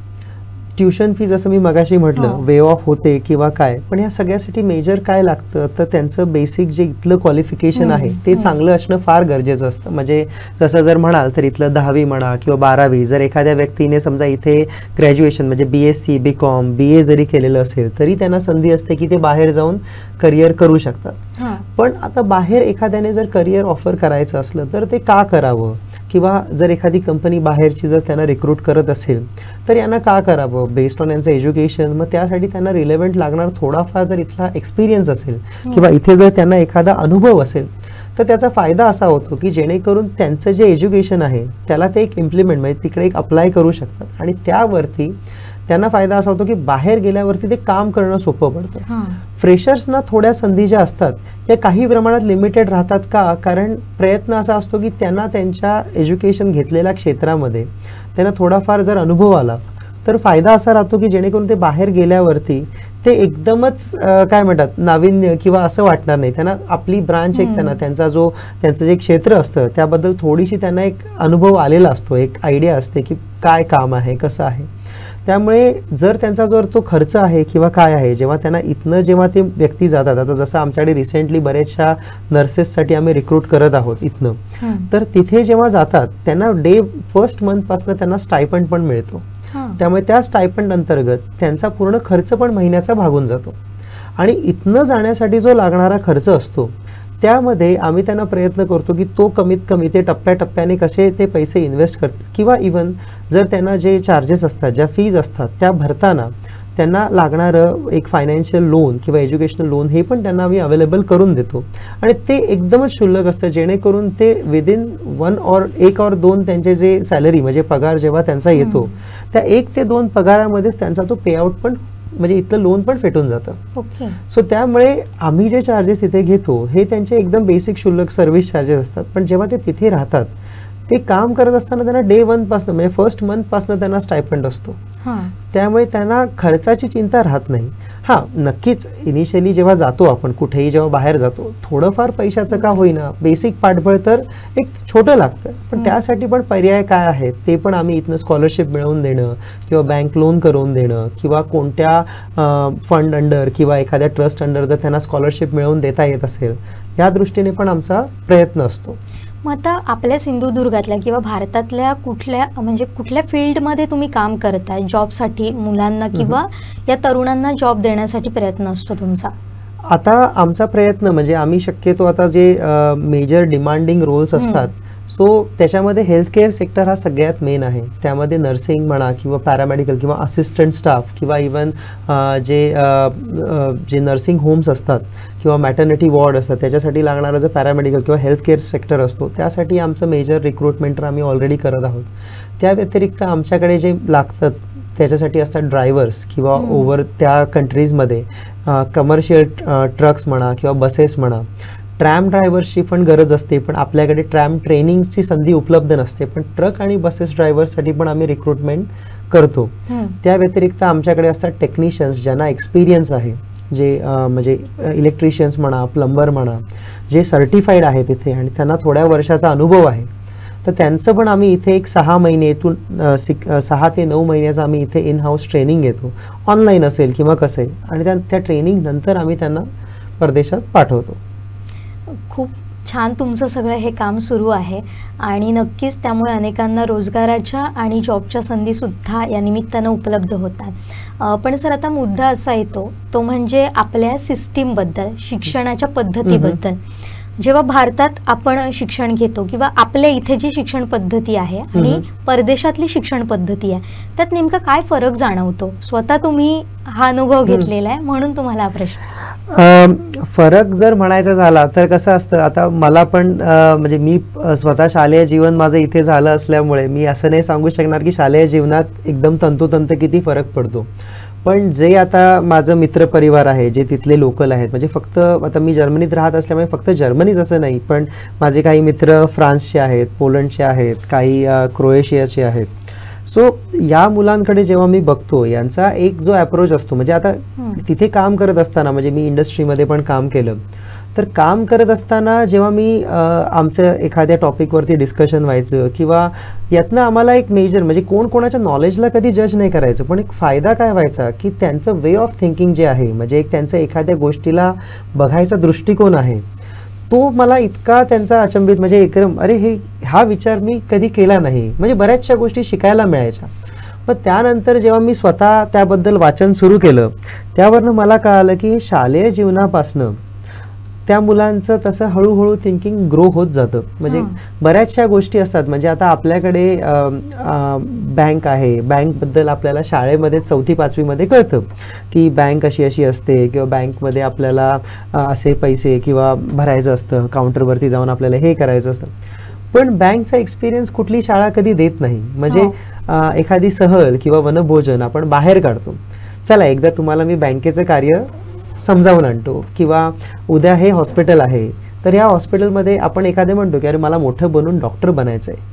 ट्युशन फी जसं मी मगाशी म्हटलं वे ऑफ होते किंवा काय, पण ह्या सगळ्यासाठी मेजर काय लागतं तर त्यांचं बेसिक जे इथलं क्वालिफिकेशन आहे ते चांगलं असणं फार गरजेचं असतं. म्हणजे जसं जर म्हणाल तर इथलं 10वी म्हणा किंवा 12वी, जर एखाद्या व्यक्तीने समजा इथे ग्रॅज्युएशन म्हणजे BSc BCom BA जरी केलेलं असेल तरी त्यांना संधी असते की ते बाहेर जाऊन करिअर करू शकतात. पण आता बाहेर एखाद्याने जर करिअर ऑफर करायचं असलं तर ते का करावं, किंवा जर एखादी कंपनी बाहेरची जर त्यांना रिक्रूट करत असेल तर यांना का करावं बेस्ड ऑन यांचं एज्युकेशन. मग त्यासाठी त्यांना रिलेव्हंट लागणार थोडाफार जर इथला एक्सपिरियन्स असेल किंवा इथे जर त्यांना एखादा अनुभव असेल तर त्याचा फायदा असा होतो की जेणेकरून त्यांचं जे एज्युकेशन आहे त्याला ते एक इम्प्लिमेंट म्हणजे तिकडे एक अप्लाय करू शकतात आणि त्यावरती त्यांना फायदा असा होतो की बाहेर गेल्यावरती ते काम करणं सोपं पडतं. फ्रेशर्सना थोड्या संधी ज्या असतात त्या काही प्रमाणात लिमिटेड राहतात का, कारण प्रयत्न असा असतो की त्यांना त्यांच्या एज्युकेशन घेतलेल्या क्षेत्रामध्ये त्यांना थोडाफार जर अनुभव आला तर फायदा असा राहतो की जेणेकरून ते बाहेर गेल्यावरती ते एकदमच काय म्हणतात नाविन्य किंवा असं वाटणार नाही. त्यांना आपली ब्रांच एक त्यांचं जे क्षेत्र असतं त्याबद्दल थोडीशी त्यांना एक अनुभव आलेला असतो, एक आयडिया असते की काय काम आहे कसं आहे. त्यामुळे जर त्यांचा जर तो खर्च आहे किंवा काय आहे, जेव्हा त्यांना इथनं जेव्हा ते व्यक्ती जातात, आता जसं आमच्याकडे रिसेंटली बरेचशा नर्सेससाठी आम्ही रिक्रूट करत आहोत इथनं, तर तिथे जेव्हा जातात त्यांना फर्स्ट मंथपासून त्यांना स्टायपंड पण मिळतो. त्यामुळे त्या स्टायपंड अंतर्गत त्यांचा पूर्ण खर्च पण महिन्याचा भागून जातो. आणि इथनं जाण्यासाठी जो लागणारा खर्च असतो त्यामध्ये आम्ही त्यांना प्रयत्न करतो की तो कमीत कमी ते टप्प्याटप्प्याने कसे ते पैसे इन्व्हेस्ट करतील, किंवा इवन जर त्यांना जे चार्जेस असतात ज्या फीज असतात त्या भरताना त्यांना लागणारं एक फायनान्शियल लोन किंवा एज्युकेशनल लोन हे पण त्यांना आम्ही अवेलेबल करून देतो. आणि ते एकदमच क्षुल्लक असतं जेणेकरून ते विदिन 1 or 2 त्यांचे जे सॅलरी म्हणजे पगार जेव्हा त्यांचा येतो त्या 1 ते 2 पगारामध्येच त्यांचा तो पेआउट पण म्हणजे इथलं लोन पण फेटून जातं. सो त्यामुळे आम्ही जे चार्जेस इथे घेतो हे त्यांचे एकदम बेसिक क्षुल्लक सर्व्हिस चार्जेस असतात. पण जेव्हा ते तिथे राहतात ते काम करत असताना त्यांना डे 1 पासून म्हणजे फर्स्ट मंथ पासून त्यांना स्टायपंड असतो. त्यामुळे त्यांना खर्चाची चिंता राहत नाही. नक्कीच इनिशियली जेव्हा जातो आपण कुठेही जेव्हा बाहेर जातो थोडंफार पैशाचं का होईना बेसिक पाठबळ तर एक छोटं लागतं, पण त्यासाठी पण पर्याय काय आहेत ते पण आम्ही इथनं स्कॉलरशिप मिळवून देणं किंवा बँक लोन करून देणं किंवा कोणत्या फंड अंडर किंवा एखाद्या ट्रस्ट अंडर जर त्यांना स्कॉलरशिप मिळवून देता येत असेल या दृष्टीने पण आमचा प्रयत्न असतो. मग आता आपल्या सिंधुदुर्गातल्या किंवा भारतातल्या कुठल्या फील्डमध्ये तुम्ही काम करताय जॉबसाठी, मुलांना किंवा या तरुणांना जॉब देण्यासाठी प्रयत्न असतो तुमचा? आता आमचा प्रयत्न म्हणजे आम्ही शक्यतो आता जे मेजर डिमांडिंग रोल्स असतात सो त्याच्यामध्ये हेल्थकेअर सेक्टर हा सगळ्यात मेन आहे. त्यामध्ये नर्सिंग म्हणा किंवा पॅरामेडिकल किंवा असिस्टंट स्टाफ किंवा इवन जे नर्सिंग होम्स असतात किंवा मॅटर्निटी वॉर्ड असतात त्याच्यासाठी लागणारा जर पॅरामेडिकल किंवा हेल्थकेअर सेक्टर असतो त्यासाठी आमचं मेजर रिक्रुटमेंट आम्ही ऑलरेडी करत आहोत. त्या व्यतिरिक्त आमच्याकडे जे लागतात त्याच्यासाठी असतात ड्रायव्हर्स किंवा ओव्हर त्या कंट्रीजमध्ये कमर्शियल ट्रक्स म्हणा किंवा बसेस म्हणा, ट्रॅम ड्रायव्हर्सची पण गरज असते पण आपल्याकडे ट्रॅम ट्रेनिंगची संधी उपलब्ध नसते, पण ट्रक आणि बसेस ड्रायव्हर्ससाठी पण आम्ही रिक्रुटमेंट करतो. त्या व्यतिरिक्त आमच्याकडे असतात टेक्निशियन्स ज्यांना एक्सपिरियन्स आहे, जे म्हणजे इलेक्ट्रिशियन्स म्हणा प्लंबर म्हणा जे सर्टिफाईड आहेत इथे आणि त्यांना थोड्या वर्षाचा अनुभव आहे, तर त्यांचं पण आम्ही इथे एक 6 महिन्यातून 6 ते 9 महिन्याचं आम्ही इथे इन हाऊस ट्रेनिंग घेतो, ऑनलाईन असेल किंवा कसंही, आणि त्या ट्रेनिंग नंतर आम्ही त्यांना परदेशात पाठवतो. खूप छान तुमचं सगळं हे काम सुरू आहे आणि नक्कीच त्यामुळे अनेकांना रोजगाराच्या आणि जॉबच्या संधीसुद्धा या निमित्तानं उपलब्ध होतात. पण सर आता मुद्दा असा येतो तो म्हणजे आपल्या सिस्टीमबद्दल, शिक्षणाच्या पद्धतीबद्दल. जेव्हा भारतात आपण शिक्षण घेतो किंवा आपल्या इथे जी शिक्षण पद्धती आहे आणि परदेशातली शिक्षण पद्धती आहे त्यात नेमका काय फरक जाणवतो? स्वतः तुम्ही हा अनुभव घेतलेला आहे म्हणून तुम्हाला हा प्रश्न. फरक जर म्हणायचा झाला तर कसं असतं, आता मला पण म्हणजे मी स्वतः शालेय जीवन माझं इथे झालं असल्यामुळे मी असं नाही सांगू शकणार की शालेय जीवनात एकदम तंतोतंत किती फरक पडतो. पण जे आता माझं मित्रपरिवार आहे जे तिथले लोकल आहेत, म्हणजे फक्त आता मी जर्मनीत राहत असल्यामुळे फक्त जर्मनीच असं नाही, पण माझे काही मित्र फ्रान्सचे आहेत, पोलंडचे आहेत, काही क्रोएशियाचे आहेत. सो या मुलांकडे जेव्हा मी बघतो यांचा एक जो अप्रोच असतो, म्हणजे आता तिथे काम करत असताना म्हणजे मी इंडस्ट्रीमध्ये पण काम केलं तर काम करत असताना जेव्हा मी आमचं एखाद्या टॉपिकवरती डिस्कशन व्हायचं किंवा यातनं आम्हाला एक मेजर म्हणजे कोण कोणाच्या नॉलेजला कधी जज नाही करायचं, पण एक फायदा काय व्हायचा की त्यांचं वे ऑफ थिंकिंग जे आहे, म्हणजे एक त्यांचं एखाद्या गोष्टीला बघायचा दृष्टिकोन आहे, तो मला इतका त्यांचा अचंबित, म्हणजे एकदम अरे हा विचार मी कधी केला नाही, म्हणजे बऱ्याचशा गोष्टी शिकायला मिळायच्या. मग त्यानंतर जेव्हा मी स्वतः त्याबद्दल वाचन सुरू केलं त्यावरनं मला कळालं की शालेय जीवनापासनं त्या मुलांचं तसं हळूहळू थिंकिंग ग्रो होत जातं. म्हणजे बऱ्याचशा गोष्टी असतात, म्हणजे आता आपल्याकडे बँक आहे, बँकबद्दल आपल्याला शाळेमध्ये 4वी-5वी मध्ये कळतं की बँक अशी अशी असते किंवा बँकमध्ये आपल्याला असे पैसे किंवा भरायचं असतं, काउंटरवरती जाऊन आपल्याला हे करायचं असतं. पण बँकचा एक्सपिरियन्स कुठली शाळा कधी देत नाही. म्हणजे एखादी सहल किंवा वनभोजन आपण बाहेर काढतो, चला एकदा तुम्हाला मी बँकेचं कार्य समजावून आणतो, किंवा उद्या हे हॉस्पिटल आहे तर या हॉस्पिटलमध्ये आपण एखादे म्हणतो की अरे मला मोठं बनून डॉक्टर बनायचं आहे.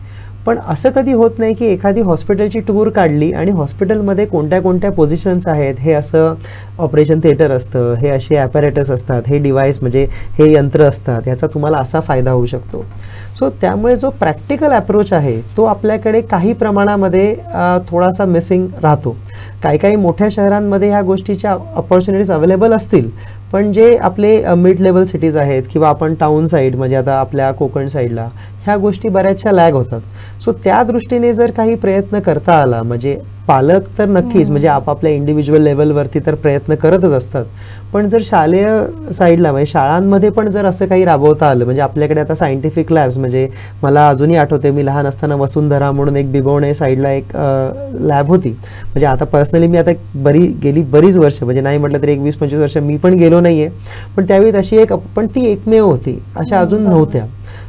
पण असं कधी होत नाही की एखादी हॉस्पिटलची टूर काढली आणि हॉस्पिटलमध्ये कोणत्या कोणत्या पोझिशन्स आहेत, हे असं ऑपरेशन थिएटर असतं, हे असे ॲपॅरेटस असतात, हे डिव्हाइस म्हणजे हे यंत्र असतात, ह्याचा तुम्हाला असा फायदा होऊ शकतो. सो त्यामुळे जो प्रॅक्टिकल अप्रोच आहे तो आपल्याकडे काही प्रमाणामध्ये थोडासा मिसिंग राहतो. काही मोठ्या शहरांमध्ये ह्या गोष्टीच्या अपॉर्च्युनिटीज अवेलेबल असतील, पण जे आपले मिड लेवल सिटीज आहेत किंवा आपण टाउन साईड म्हणजे आता आपल्या कोकण साईडला ह्या गोष्टी बऱ्याचशा लॅग होतात. सो त्या दृष्टीने जर काही प्रयत्न करता आला, म्हणजे पालक तर नक्कीच म्हणजे आपापल्या इंडिव्हिज्युअल लेवलवरती तर प्रयत्न करतच असतात, पण जर शालेय साईडला म्हणजे शाळांमध्ये पण जर असं काही राबवता आलं, म्हणजे आपल्याकडे आता सायंटिफिक लॅब्स, म्हणजे मला अजूनही आठवते मी लहान असताना वसुंधरा म्हणून एक बिबवणे साईडला एक लॅब होती. म्हणजे आता पर्सनली मी आता गेली बरीच वर्ष, म्हणजे नाही म्हटलं तरी 20-25 वर्ष मी पण गेलो नाही आहे, पण त्यावेळी तशी एक, पण ती एकमेव होती, अशा अजून नव्हत्या.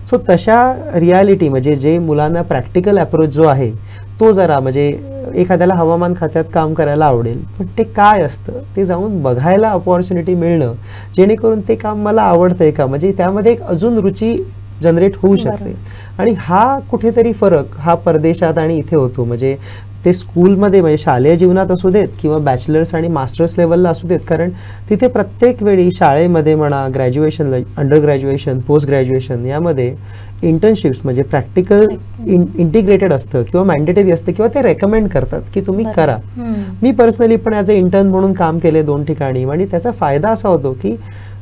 सो तशा रियालिटी म्हणजे जे मुलांना प्रॅक्टिकल अप्रोच जो आहे तो जरा, म्हणजे एखाद्याला हवामान खात्यात काम करायला आवडेल, पण ते काय असतं ते जाऊन बघायला अपॉर्च्युनिटी मिळणं, जेणेकरून ते काम मला आवडतंय का, म्हणजे त्यामध्ये एक अजून रुची जनरेट होऊ शकते. आणि हा कुठेतरी फरक हा परदेशात आणि इथे होतो. म्हणजे ते स्कूलमध्ये म्हणजे शालेय जीवनात असू देत किंवा बॅचलर्स आणि मास्टर्स लेवलला असू देत, कारण तिथे प्रत्येक वेळी शाळेमध्ये म्हणा, ग्रॅज्युएशनला, अंडर ग्रॅज्युएशन, पोस्ट ग्रॅज्युएशन यामध्ये इंटर्नशिप्स म्हणजे प्रॅक्टिकल इंटिग्रेटेड असतं किंवा मॅन्डेटरी असतं किंवा ते रेकमेंड करतात की तुम्ही करा. मी पर्सनली पण ॲज अ इंटर्न म्हणून काम केले 2 ठिकाणी, आणि त्याचा फायदा असा होतो की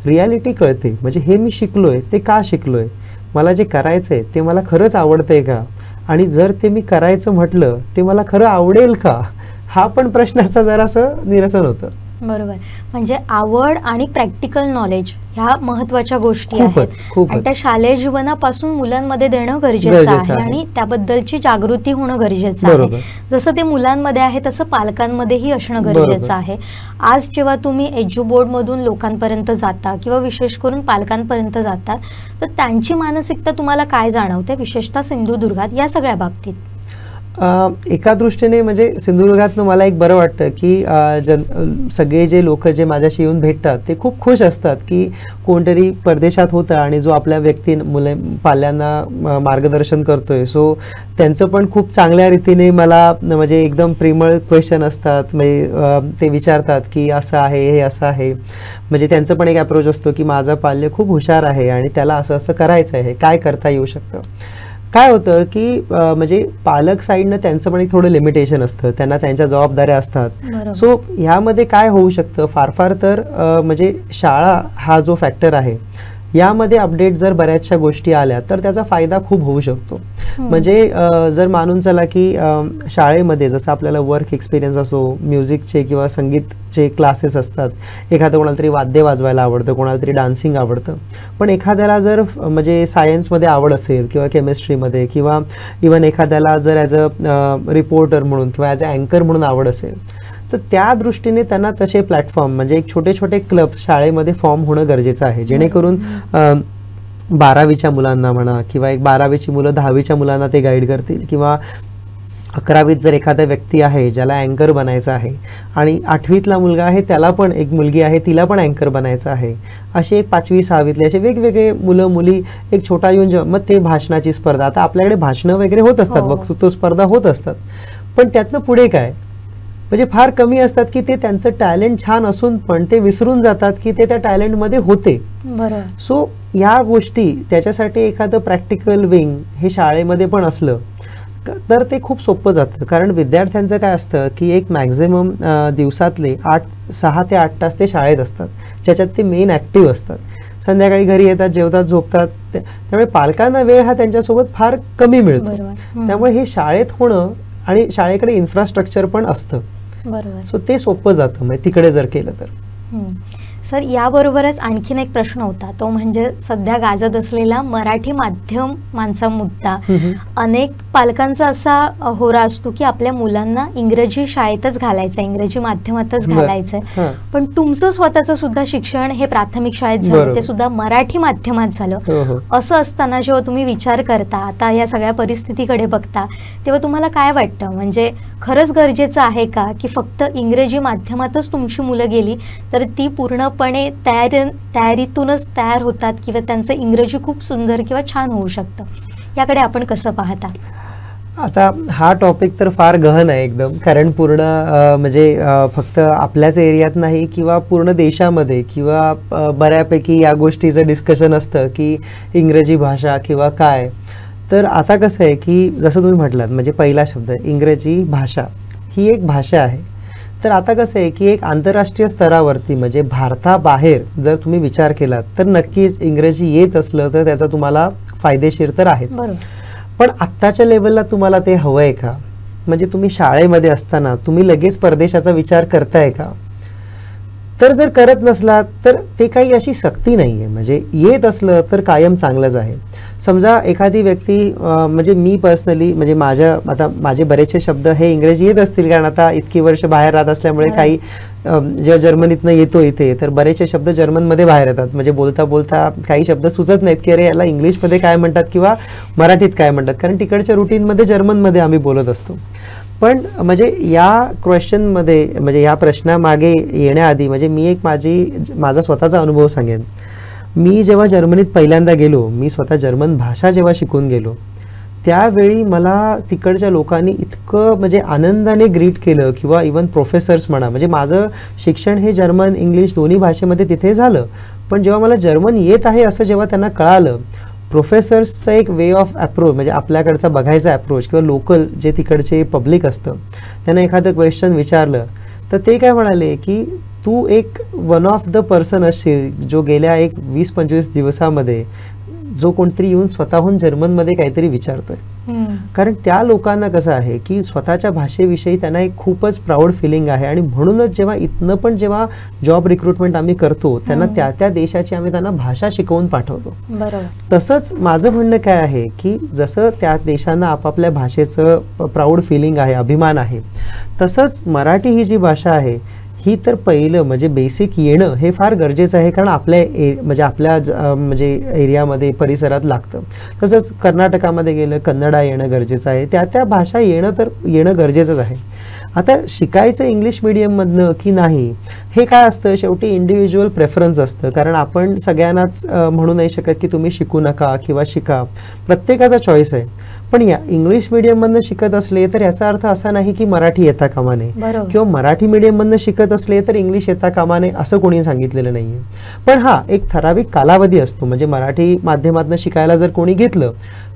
रियालिटी कळते. म्हणजे हे मी शिकलोय ते का शिकलोय, मला जे करायचंय ते मला खरंच आवडतंय का, आणि जर ते मी करायचं म्हटलं ते मला खरं आवडेल का, हा पण प्रश्नाचा जरासं निरसन होतं. बरोबर. म्हणजे आवड आणि प्रॅक्टिकल नॉलेज ह्या महत्त्वाच्या गोष्टी आहेत, आणि त्या शालेय जीवनापासून मुलांमध्ये देणं गरजेचं आहे आणि त्याबद्दलची जागृती होणं गरजेचं आहे. जसं ते मुलांमध्ये आहे तसं पालकांमध्येही असणं गरजेचं आहे. आज जेव्हा तुम्ही एज्यू बोर्डमधून लोकांपर्यंत जाता किंवा विशेष करून पालकांपर्यंत जातात, तर त्यांची मानसिकता तुम्हाला काय जाणवते, विशेषतः सिंधुदुर्गात या सगळ्या बाबतीत? एका दृष्टीने म्हणजे सिंधुदुर्गातनं मला एक बरं वाटतं की सगळे जे लोक जे माझ्याशी येऊन भेटतात ते खूप खुश असतात की कोणतरी परदेशात होतं आणि जो आपल्या पाल्यांना मार्गदर्शन करतोय. सो त्यांचं पण खूप चांगल्या रीतीने मला म्हणजे एकदम प्रेमळ क्वेश्चन असतात, म्हणजे ते विचारतात की असं आहे, हे असं आहे. म्हणजे त्यांचं पण एक अप्रोच असतो की माझं पाल्य खूप हुशार आहे आणि त्याला असं असं करायचं आहे, काय करता येऊ शकतं. काय होतं की म्हणजे पालक साईडनं त्यांचं पण एक थोडं लिमिटेशन असतं, त्यांना त्यांच्या जबाबदाऱ्या असतात. सो ह्यामध्ये काय होऊ शकतं, फार तर म्हणजे शाळा हा जो फॅक्टर आहे यामध्ये अपडेट जर बऱ्याचशा गोष्टी आल्या तर त्याचा फायदा खूप होऊ शकतो. म्हणजे जर मानून चला की शाळेमध्ये जसं आपल्याला वर्क एक्सपिरियन्स असो, म्युझिकचे किंवा संगीतचे क्लासेस असतात, एखादं कोणाला तरी वाद्य वाजवायला आवडतं, कोणाला तरी डान्सिंग आवडतं, पण एखाद्याला जर म्हणजे सायन्समध्ये आवड असेल किंवा केमिस्ट्रीमध्ये किंवा इवन एखाद्याला जर ॲज अ रिपोर्टर म्हणून किंवा ॲज अ अँकर म्हणून आवड असेल, तर त्या दृष्टीने त्यांना तसे प्लॅटफॉर्म म्हणजे एक छोटे छोटे क्लब शाळेमध्ये फॉर्म होणं गरजेचं आहे, जेणेकरून 12वीच्या मुलांना म्हणा किंवा एक 12वीची मुलं 10वीच्या मुलांना ते गाईड करतील, किंवा 11वीत जर एखादा व्यक्ती आहे ज्याला अँकर बनायचं आहे आणि 8वीतला मुलगा आहे त्याला पण, एक मुलगी आहे तिला पण अँकर बनायचं आहे, असे एक 5वी 6वीतले असे वेगवेगळे मुलं मुली एक छोटा येऊन मग ते भाषणाची स्पर्धा, आता आपल्याकडे भाषणं वगैरे होत असतात, वक्तृत्व स्पर्धा होत असतात, पण त्यातनं पुढे काय, म्हणजे फार कमी असतात की ते त्यांचं टॅलेंट छान असून पण ते विसरून जातात की ते त्या टॅलेंटमध्ये होते. बरोबर. सो या गोष्टी त्याच्यासाठी एखादं प्रॅक्टिकल विंग हे शाळेमध्ये पण असलं तर ते खूप सोपं जातं. कारण विद्यार्थ्यांचं काय असतं की एक मॅक्झिमम दिवसातले 6 ते 8 तास ते शाळेत असतात, ज्याच्यात ते मेन ॲक्टिव्ह असतात. संध्याकाळी घरी येतात, जेवतात, झोपतात. त्यामुळे पालकांना वेळ हा त्यांच्यासोबत फार कमी मिळतो. त्यामुळे हे शाळेत होणं आणि शाळेकडे इन्फ्रास्ट्रक्चर पण असतं. बरोबर. सो ते सोपं जातं म्हणजे तिकडे जर केलं तर. सर, याबरोबरच आणखीन एक प्रश्न होता, तो म्हणजे सध्या गाजत असलेला मराठी माध्यमांचा मुद्दा. अनेक पालकांचा असा होरा असतो की आपल्या मुलांना इंग्रजी शाळेतच घालायचं, इंग्रजी माध्यमातच घालायचंय, पण तुमचं स्वतःचं सुद्धा शिक्षण हे प्राथमिक शाळेत झालं, ते सुद्धा मराठी माध्यमात झालं. असं असताना जेव्हा तुम्ही विचार करता, आता या सगळ्या परिस्थितीकडे बघता, तेव्हा तुम्हाला काय वाटतं, म्हणजे खरंच गरजेचं आहे का की फक्त इंग्रजी माध्यमातच तुमची मुलं गेली तर ती पूर्णपणे तयारीतूनच तयार होतात किंवा त्यांचं इंग्रजी खूप सुंदर किंवा छान होऊ शकतं? याकडे आपण कसं पाहता? आता हा टॉपिक तर फार गहन आहे एकदम, कारण पूर्ण म्हणजे फक्त आपल्याच एरियात नाही किंवा पूर्ण देशामध्ये किंवा बऱ्यापैकी या गोष्टीचं डिस्कशन असतं की इंग्रजी भाषा किंवा काय. तर आता कसं आहे की जसं तुम्ही म्हटलात, म्हणजे पहिला शब्द इंग्रजी भाषा ही एक भाषा आहे. तर आता कसं आहे की एक आंतरराष्ट्रीय स्तरावरती म्हणजे भारताबाहेर जर तुम्ही विचार केलात तर नक्कीच इंग्रजी येत असलं तर त्याचा तुम्हाला फायदेशीर तर आहेच. पण आत्ताच्या लेवलला तुम्हाला ते हवं आहे का? म्हणजे तुम्ही शाळेमध्ये असताना तुम्ही लगेच परदेशाचा विचार करताय का? तर जर करत नसलात तर ते काही अशी सक्ती नाही आहे. म्हणजे येत असलं तर कायम चांगलंच आहे. समजा एखादी व्यक्ती म्हणजे मी पर्सनली म्हणजे माझे बरेचसे शब्द हे इंग्रजी येत असतील, कारण आता इतकी वर्ष बाहेर राहत असल्यामुळे काही जेव्हा जर्मनीतनं येतो इथे तर बरेचसे शब्द जर्मनमध्ये बाहेर येतात. म्हणजे बोलता बोलता काही शब्द सुचत नाहीत की अरे याला इंग्लिशमध्ये काय म्हणतात किंवा मराठीत काय म्हणतात, कारण तिकडच्या रुटीनमध्ये जर्मनमध्ये आम्ही बोलत असतो. पण म्हणजे या क्वेश्चनमध्ये म्हणजे या प्रश्नामागे येण्याआधी म्हणजे मी एक माझा स्वतःचा अनुभव सांगेन. मी जेव्हा जर्मनीत पहिल्यांदा गेलो, मी स्वतः जर्मन भाषा जेव्हा शिकून गेलो, त्यावेळी मला तिकडच्या लोकांनी इतकं म्हणजे आनंदाने ग्रीट केलं किंवा इवन प्रोफेसर्स म्हणा, म्हणजे माझं शिक्षण हे जर्मन इंग्लिश दोन्ही भाषेमध्ये तिथे झालं. पण जेव्हा मला जर्मन येत आहे असं जेव्हा त्यांना कळालं, प्रोफेसर्सचा एक वे ऑफ अप्रोच म्हणजे आपल्याकडचा बघायचा अप्रोच किंवा लोकल जे तिकडचे पब्लिक असतं त्यांना एखादं क्वेश्चन विचारलं तर ते काय म्हणाले की तू एक वन ऑफ द पर्सन असशील जो गेल्या एक 20-25 दिवसामध्ये जो कोणतरी येऊन स्वतःहून जर्मनमध्ये काहीतरी विचारतोय. कारण त्या लोकांना कसं आहे की स्वतःच्या भाषेविषयी त्यांना एक खूपच प्राऊड फिलिंग आहे आणि म्हणूनच जेव्हा इथनं पण जेव्हा जॉब रिक्रुटमेंट आम्ही करतो त्यांना त्या देशाची आम्ही त्यांना भाषा शिकवून पाठवतो. तसंच माझं म्हणणं काय आहे की जसं त्या देशांना आपापल्या भाषेचं प्राऊड फिलिंग आहे, अभिमान आहे, तसंच मराठी ही जी भाषा आहे ही तर पहिलं म्हणजे बेसिक येणं हे फार गरजेचं आहे, कारण आपल्या म्हणजे एरियामध्ये परिसरात लागतं. तसंच कर्नाटकामध्ये गेलं कन्नडा येणं गरजेचं आहे, त्या भाषा येणं गरजेचंच आहे. आता शिकायचं इंग्लिश मीडियममधनं की नाही हे काय असतं, शेवटी इंडिव्हिज्युअल प्रेफरन्स असतं. कारण आपण सगळ्यांनाच म्हणू नाही शकत की तुम्ही शिकू नका किंवा शिका, प्रत्येकाचा चॉईस आहे. पण या इंग्लिश मीडियममधनं शिकत असले तर याचा अर्थ असा नाही की मराठी येता कामा नये किंवा मराठी मीडियममधनं शिकत असले तर इंग्लिश येता कामा नये असं कोणी सांगितलेलं नाही आहे. पण हा एक ठराविक कालावधी असतो. म्हणजे मराठी माध्यमातनं शिकायला जर कोणी घेतलं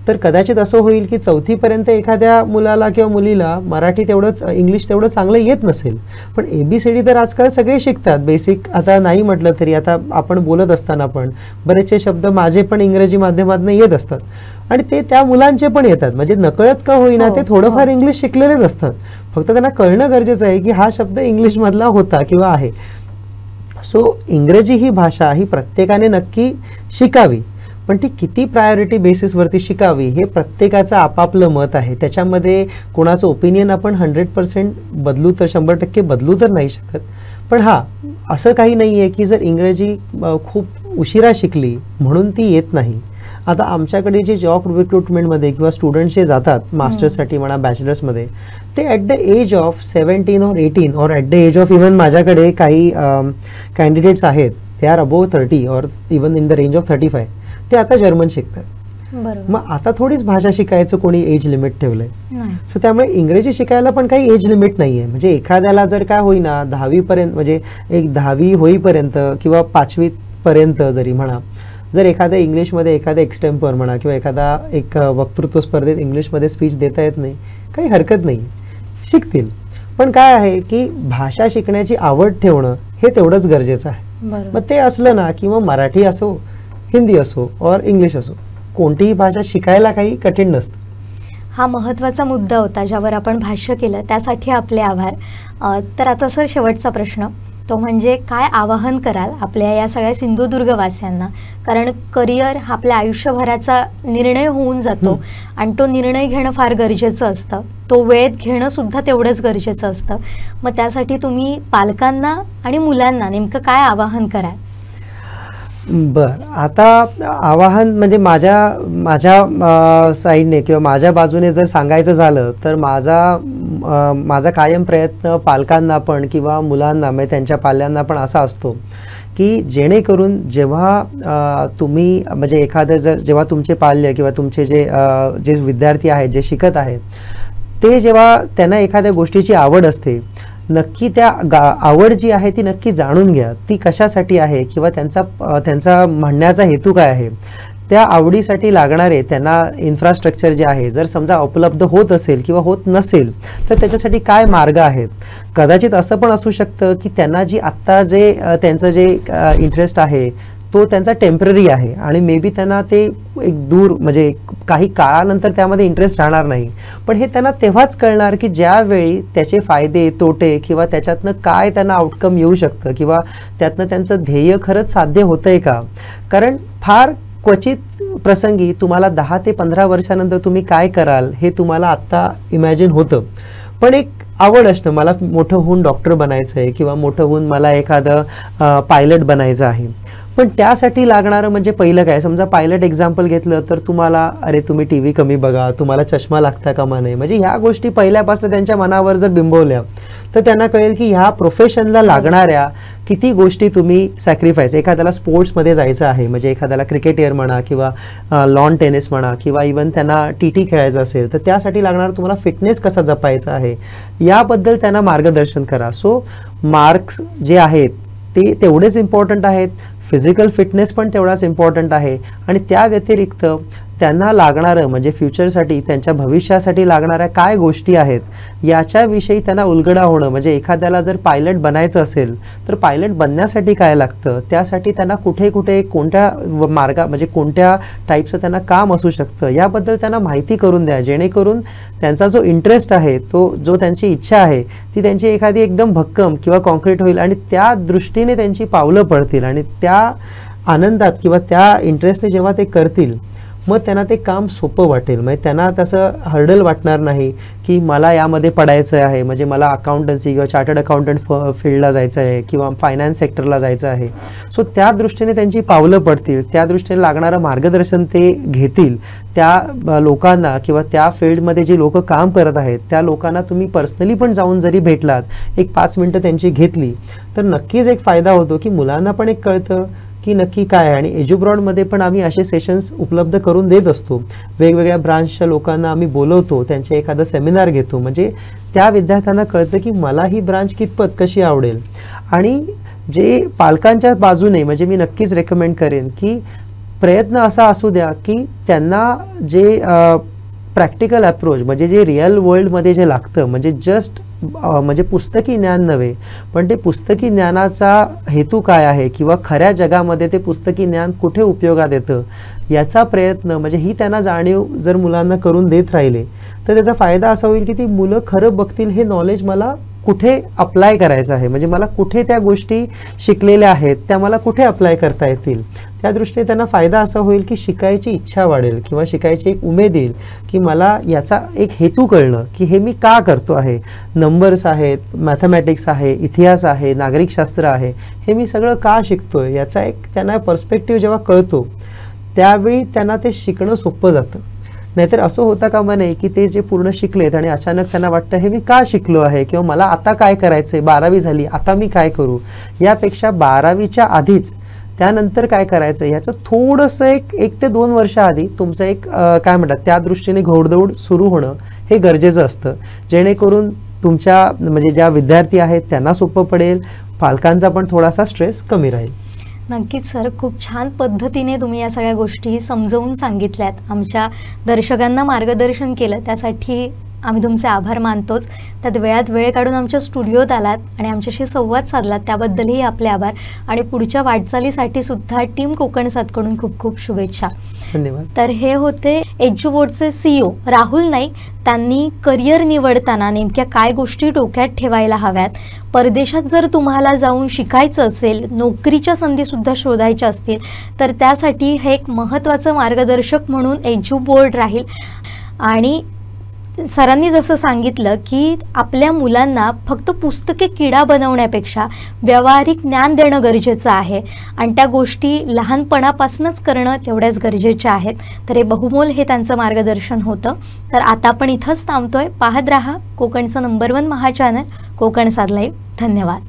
तर कदाचित असं होईल की 4थी पर्यंत एखाद्या मुलाला किंवा मुलीला मराठी तेवढंच इंग्लिश तेवढं चांगलं येत नसेल, पण ABCD तर आजकाल सगळे शिकतात बेसिक. आता नाही म्हटलं तरी आता आपण बोलत असताना पण बरेचसे शब्द माझे पण इंग्रजी माध्यमातून येत असतात आणि ते त्या मुलांचे पण येतात. म्हणजे नकळत का होईना ते थोडंफार इंग्लिश शिकलेलेच असतात, फक्त त्यांना कळणं गरजेचं आहे की हा शब्द इंग्लिशमधला होता किंवा आहे. सो इंग्रजी ही भाषा ही प्रत्येकाने नक्की शिकावी, पण ती किती प्रायोरिटी बेसिसवरती शिकावी हे प्रत्येकाचं आपापलं मत आहे. त्याच्यामध्ये कोणाचं ओपिनियन आपण 100% बदलू तर 100% बदलू तर नाही शकत. पण हा असं काही नाही आहे की जर इंग्रजी खूप उशिरा शिकली म्हणून ती येत नाही. आता आमच्याकडे जे जॉब रिक्रुटमेंटमध्ये किंवा स्टुडंट्स जे जातात मास्टर्ससाठी म्हणा बॅचलर्समध्ये, ते at the age of 17 or 18 और at the age of even माझ्याकडे काही कॅन्डिडेट्स आहेत, ते आर अबोव 30 और even in the range of 35, ते आता जर्मन शिकतात. बरोबर. मग आता थोडीच भाषा शिकायचं कोणी एज लिमिट ठेवलंय. नाही. सो त्यामुळे इंग्रजी शिकायला पण काही एज लिमिट नाहीये. म्हणजे एखाद्याला जर काय होईना 10वी पर्यंत, म्हणजे एक 10वी होईपर्यंत किंवा 5वी पर्यंत जरी म्हणा, जर एखाद्या इंग्लिशमध्ये एखादा एक्सटेम्पर म्हणा किंवा एखादा एक वक्तृत्व स्पर्धेत इंग्लिशमध्ये स्पीच देता येत नाही, काही हरकत नाही, शिकतील. पण काय आहे की भाषा शिकण्याची आवड ठेवणं हे तेवढंच गरजेचं आहे. बरोबर. मग ते असलं ना की मग मराठी असो, हिंदी असो और इंग्लिश असो, कोणतीही भाषा शिकायला काही कठीण नसतं. हा महत्त्वाचा मुद्दा होता ज्यावर आपण भाष्य केलं, त्यासाठी आपले आभार. तर आता सर शेवटचा प्रश्न, तो म्हणजे काय आवाहन कराल आपल्या या सगळ्या सिंधुदुर्गवासियांना? कारण करिअर हा आपल्या आयुष्यभराचा निर्णय होऊन जातो आणि तो निर्णय घेणं फार गरजेचं असतं, तो वेळेत घेणं सुद्धा तेवढंच गरजेचं असतं. मग त्यासाठी तुम्ही पालकांना आणि मुलांना नेमकं काय आवाहन कराल? आता आवाहन म्हणजे माझ्या साईडने किंवा माझ्या बाजूने जर सांगायचं झालं तर माझा कायम प्रयत्न पालकांना पण किंवा मुलांना म्हणजे त्यांच्या पाल्यांना पण असा असतो की जेणेकरून जेव्हा तुम्ही म्हणजे एखादं जेव्हा तुमचे पाल्य किंवा तुमचे जे विद्यार्थी आहेत जे शिकत आहेत ते जेव्हा त्यांना एखाद्या गोष्टीची आवड असते, नक्की त्या आवड जी आहे ती नक्की जाणून घ्या, ती कशासाठी आहे किंवा त्यांचा म्हणण्याचा हेतू काय आहे. त्या आवडीसाठी लागणारे त्यांना इन्फ्रास्ट्रक्चर जे आहे जर समजा उपलब्ध होत असेल किंवा होत नसेल तर त्याच्यासाठी काय मार्ग आहेत. कदाचित असं पण असू शकतं की त्यांना जी आत्ता त्यांचं जे इंटरेस्ट आहे तो त्यांचा टेम्पररी आहे आणि मे बी त्यांना ते एक दूर म्हणजे काही काळानंतर त्यामध्ये इंटरेस्ट राहणार नाही. पण हे त्यांना तेव्हाच कळणार की ज्यावेळी त्याचे फायदे तोटे किंवा त्याच्यातनं काय त्यांना आउटकम येऊ शकतं किंवा त्यातनं त्यांचं ध्येय खरंच साध्य होतंय का. कारण फार क्वचित प्रसंगी तुम्हाला 10 ते 15 वर्षानंतर तुम्ही काय कराल हे तुम्हाला आत्ता इमॅजिन होतं. पण एक आवड असणं, मला मोठं होऊन डॉक्टर बनायचं आहे किंवा मोठं होऊन मला एखादं पायलट बनायचं आहे. पण त्यासाठी लागणारं म्हणजे पहिलं काय, समजा पायलट एक्झाम्पल घेतलं तर तुम्ही TV कमी बघा, तुम्हाला चष्मा लागता कामा नये, म्हणजे ह्या गोष्टी पहिल्यापासून त्यांच्या मनावर जर बिंबवल्या तर त्यांना कळेल की ह्या प्रोफेशनला लागणाऱ्या किती गोष्टी तुम्ही सॅक्रिफाईस. एखाद्याला स्पोर्ट्समध्ये जायचं आहे म्हणजे एखाद्याला क्रिकेटियर म्हणा किंवा लॉन टेनिस म्हणा किंवा इवन त्यांना TT खेळायचं असेल तर त्यासाठी लागणार तुम्हाला फिटनेस कसा जपायचा आहे याबद्दल त्यांना मार्गदर्शन करा. सो मार्क्स जे आहेत ते तेवढेच इम्पॉर्टंट आहेत, फिजिकल फिटनेस पण तेवढाच इम्पॉर्टंट आहे आणि त्या व्यतिरिक्त त्यांना लागणारं म्हणजे फ्युचरसाठी त्यांच्या भविष्यासाठी लागणाऱ्या काय गोष्टी आहेत याच्याविषयी त्यांना उलगडा होणं. म्हणजे एखाद्याला जर पायलट बनायचं असेल तर पायलट बनण्यासाठी काय लागतं, त्यासाठी त्यांना कुठे कोणत्या म्हणजे कोणत्या टाईपचं त्यांना काम असू शकतं याबद्दल त्यांना माहिती करून द्या, जेणेकरून त्यांचा जो इंटरेस्ट आहे जो त्यांची इच्छा आहे ती त्यांची एखादी एकदम भक्कम किंवा कॉन्क्रीट होईल आणि त्या दृष्टीने त्यांची पावलं पडतील आणि त्या आनंदात किंवा त्या इंटरेस्टने जेव्हा ते करतील मग त्यांना ते काम सोपं वाटेल. म्हणजे त्यांना तसं हर्डल वाटणार नाही की मला यामध्ये पडायचं आहे, म्हणजे मला अकाउंटन्सी किंवा चार्टर्ड अकाउंटंट फील्डला जायचं आहे किंवा फायनान्स सेक्टरला जायचं आहे. सो त्या दृष्टीने त्यांची पावलं पडतील, त्या दृष्टीने लागणारं मार्गदर्शन ते घेतील. त्या लोकांना किंवा त्या फील्डमध्ये जी लोक काम करत आहेत त्या लोकांना तुम्ही पर्सनली पण जाऊन जरी भेटलात, एक 5 मिनटं त्यांची घेतली तर नक्कीच एक फायदा होतो की मुलांना पण एक कळतं की नक्की काय आहे. आणि एज्युब्रॉडमध्ये पण आम्ही असे सेशन्स उपलब्ध करून देत असतो. वेगवेगळ्या ब्रांचच्या लोकांना आम्ही बोलवतो, त्यांचे एखादं सेमिनार घेतो, म्हणजे त्या विद्यार्थ्यांना कळतं की मला ही ब्रांच कितपत कशी आवडेल. आणि जे पालकांच्या बाजूने म्हणजे मी नक्कीच रेकमेंड करेन की प्रयत्न असा असू द्या की त्यांना जे प्रॅक्टिकल अप्रोच म्हणजे जे रिअल वर्ल्डमध्ये जे लागतं म्हणजे जस्ट म्हणजे पुस्तकी ज्ञान नव्हे, पण ते पुस्तकी ज्ञानाचा हेतू काय आहे किंवा खऱ्या जगामध्ये ते पुस्तकी ज्ञान कुठे उपयोगात येतं याचा प्रयत्न म्हणजे ही त्यांना जाणीव जर मुलांना करून देत राहिले तर त्याचा फायदा असा होईल की ती मुलं खरं बघतील हे नॉलेज मला कुठे अप्लाय करायचं आहे, म्हणजे मला कुठे त्या गोष्टी शिकलेल्या आहेत त्या मला कुठे अप्लाय करता येतील. त्या दृष्टीने त्यांना फायदा असा होईल की शिकायची इच्छा वाढेल किंवा शिकायची एक उमेद येईल की मला याचा एक हेतू कळणं की हे मी का करतो आहे. नंबर्स आहेत, मॅथमॅटिक्स आहे, इतिहास आहे, नागरिकशास्त्र आहे, हे मी सगळं का शिकतोय याचा एक त्यांना पर्स्पेक्टिव्ह जेव्हा कळतो त्यावेळी त्यांना ते शिकणं सोपं जातं. नाहीतर असं होता कामा नये की ते जे पूर्ण शिकलेत आणि अचानक त्यांना वाटतं हे मी का शिकलो आहे किंवा मला आता काय करायचं आहे, 12वी झाली आता मी काय करू. यापेक्षा 12वीच्या आधीच त्यानंतर काय करायचं ह्याचं थोडंसं एक ते 2 वर्ष आधी तुमचं एक काय म्हणतात त्या दृष्टीने घोडदौड सुरू होणं हे गरजेचं असतं, जेणेकरून तुमच्या म्हणजे ज्या विद्यार्थी आहेत त्यांना सोपं पडेल, पालकांचा पण थोडासा स्ट्रेस कमी राहील. नक्कीच सर, खूप छान पद्धतीने तुम्ही या सगळ्या गोष्टी समजावून सांगितल्यात, आमच्या दर्शकांना मार्गदर्शन केलं, त्यासाठी आम्ही तुमचे आभार मानतोच. त्यात वेळात वेळ काढून आमच्या स्टुडिओत आलात आणि आमच्याशी संवाद साधलात त्याबद्दलही आपले आभार. आणि पुढच्या वाटचालीसाठी सुद्धा टीम कोकण सातकडून खूप खूप शुभेच्छा. धन्यवाद. तर हे होते एज्युबोर्डचे CEO राहुल नाईक. त्यांनी करिअर निवडताना नेमक्या काय गोष्टी डोक्यात ठेवायला हव्यात, परदेशात जर तुम्हाला जाऊन शिकायचं असेल, नोकरीच्या संधीसुद्धा शोधायच्या असतील, तर त्यासाठी हे एक महत्त्वाचं मार्गदर्शक म्हणून एज्युबोर्ड राहील. आणि सरांनी जसं सांगितलं की आपल्या मुलांना फक्त पुस्तके किडा बनवण्यापेक्षा व्यावहारिक ज्ञान देणं गरजेचं आहे आणि त्या गोष्टी लहानपणापासूनच करणं तेवढ्याच गरजेच्या आहेत. तर हे बहुमोल हे त्यांचं मार्गदर्शन होतं. तर आता आपण इथंच थांबतोय. पाहत राहा कोकणचं नंबर 1 महा चॅनल कोकण सात लाईव्ह. धन्यवाद.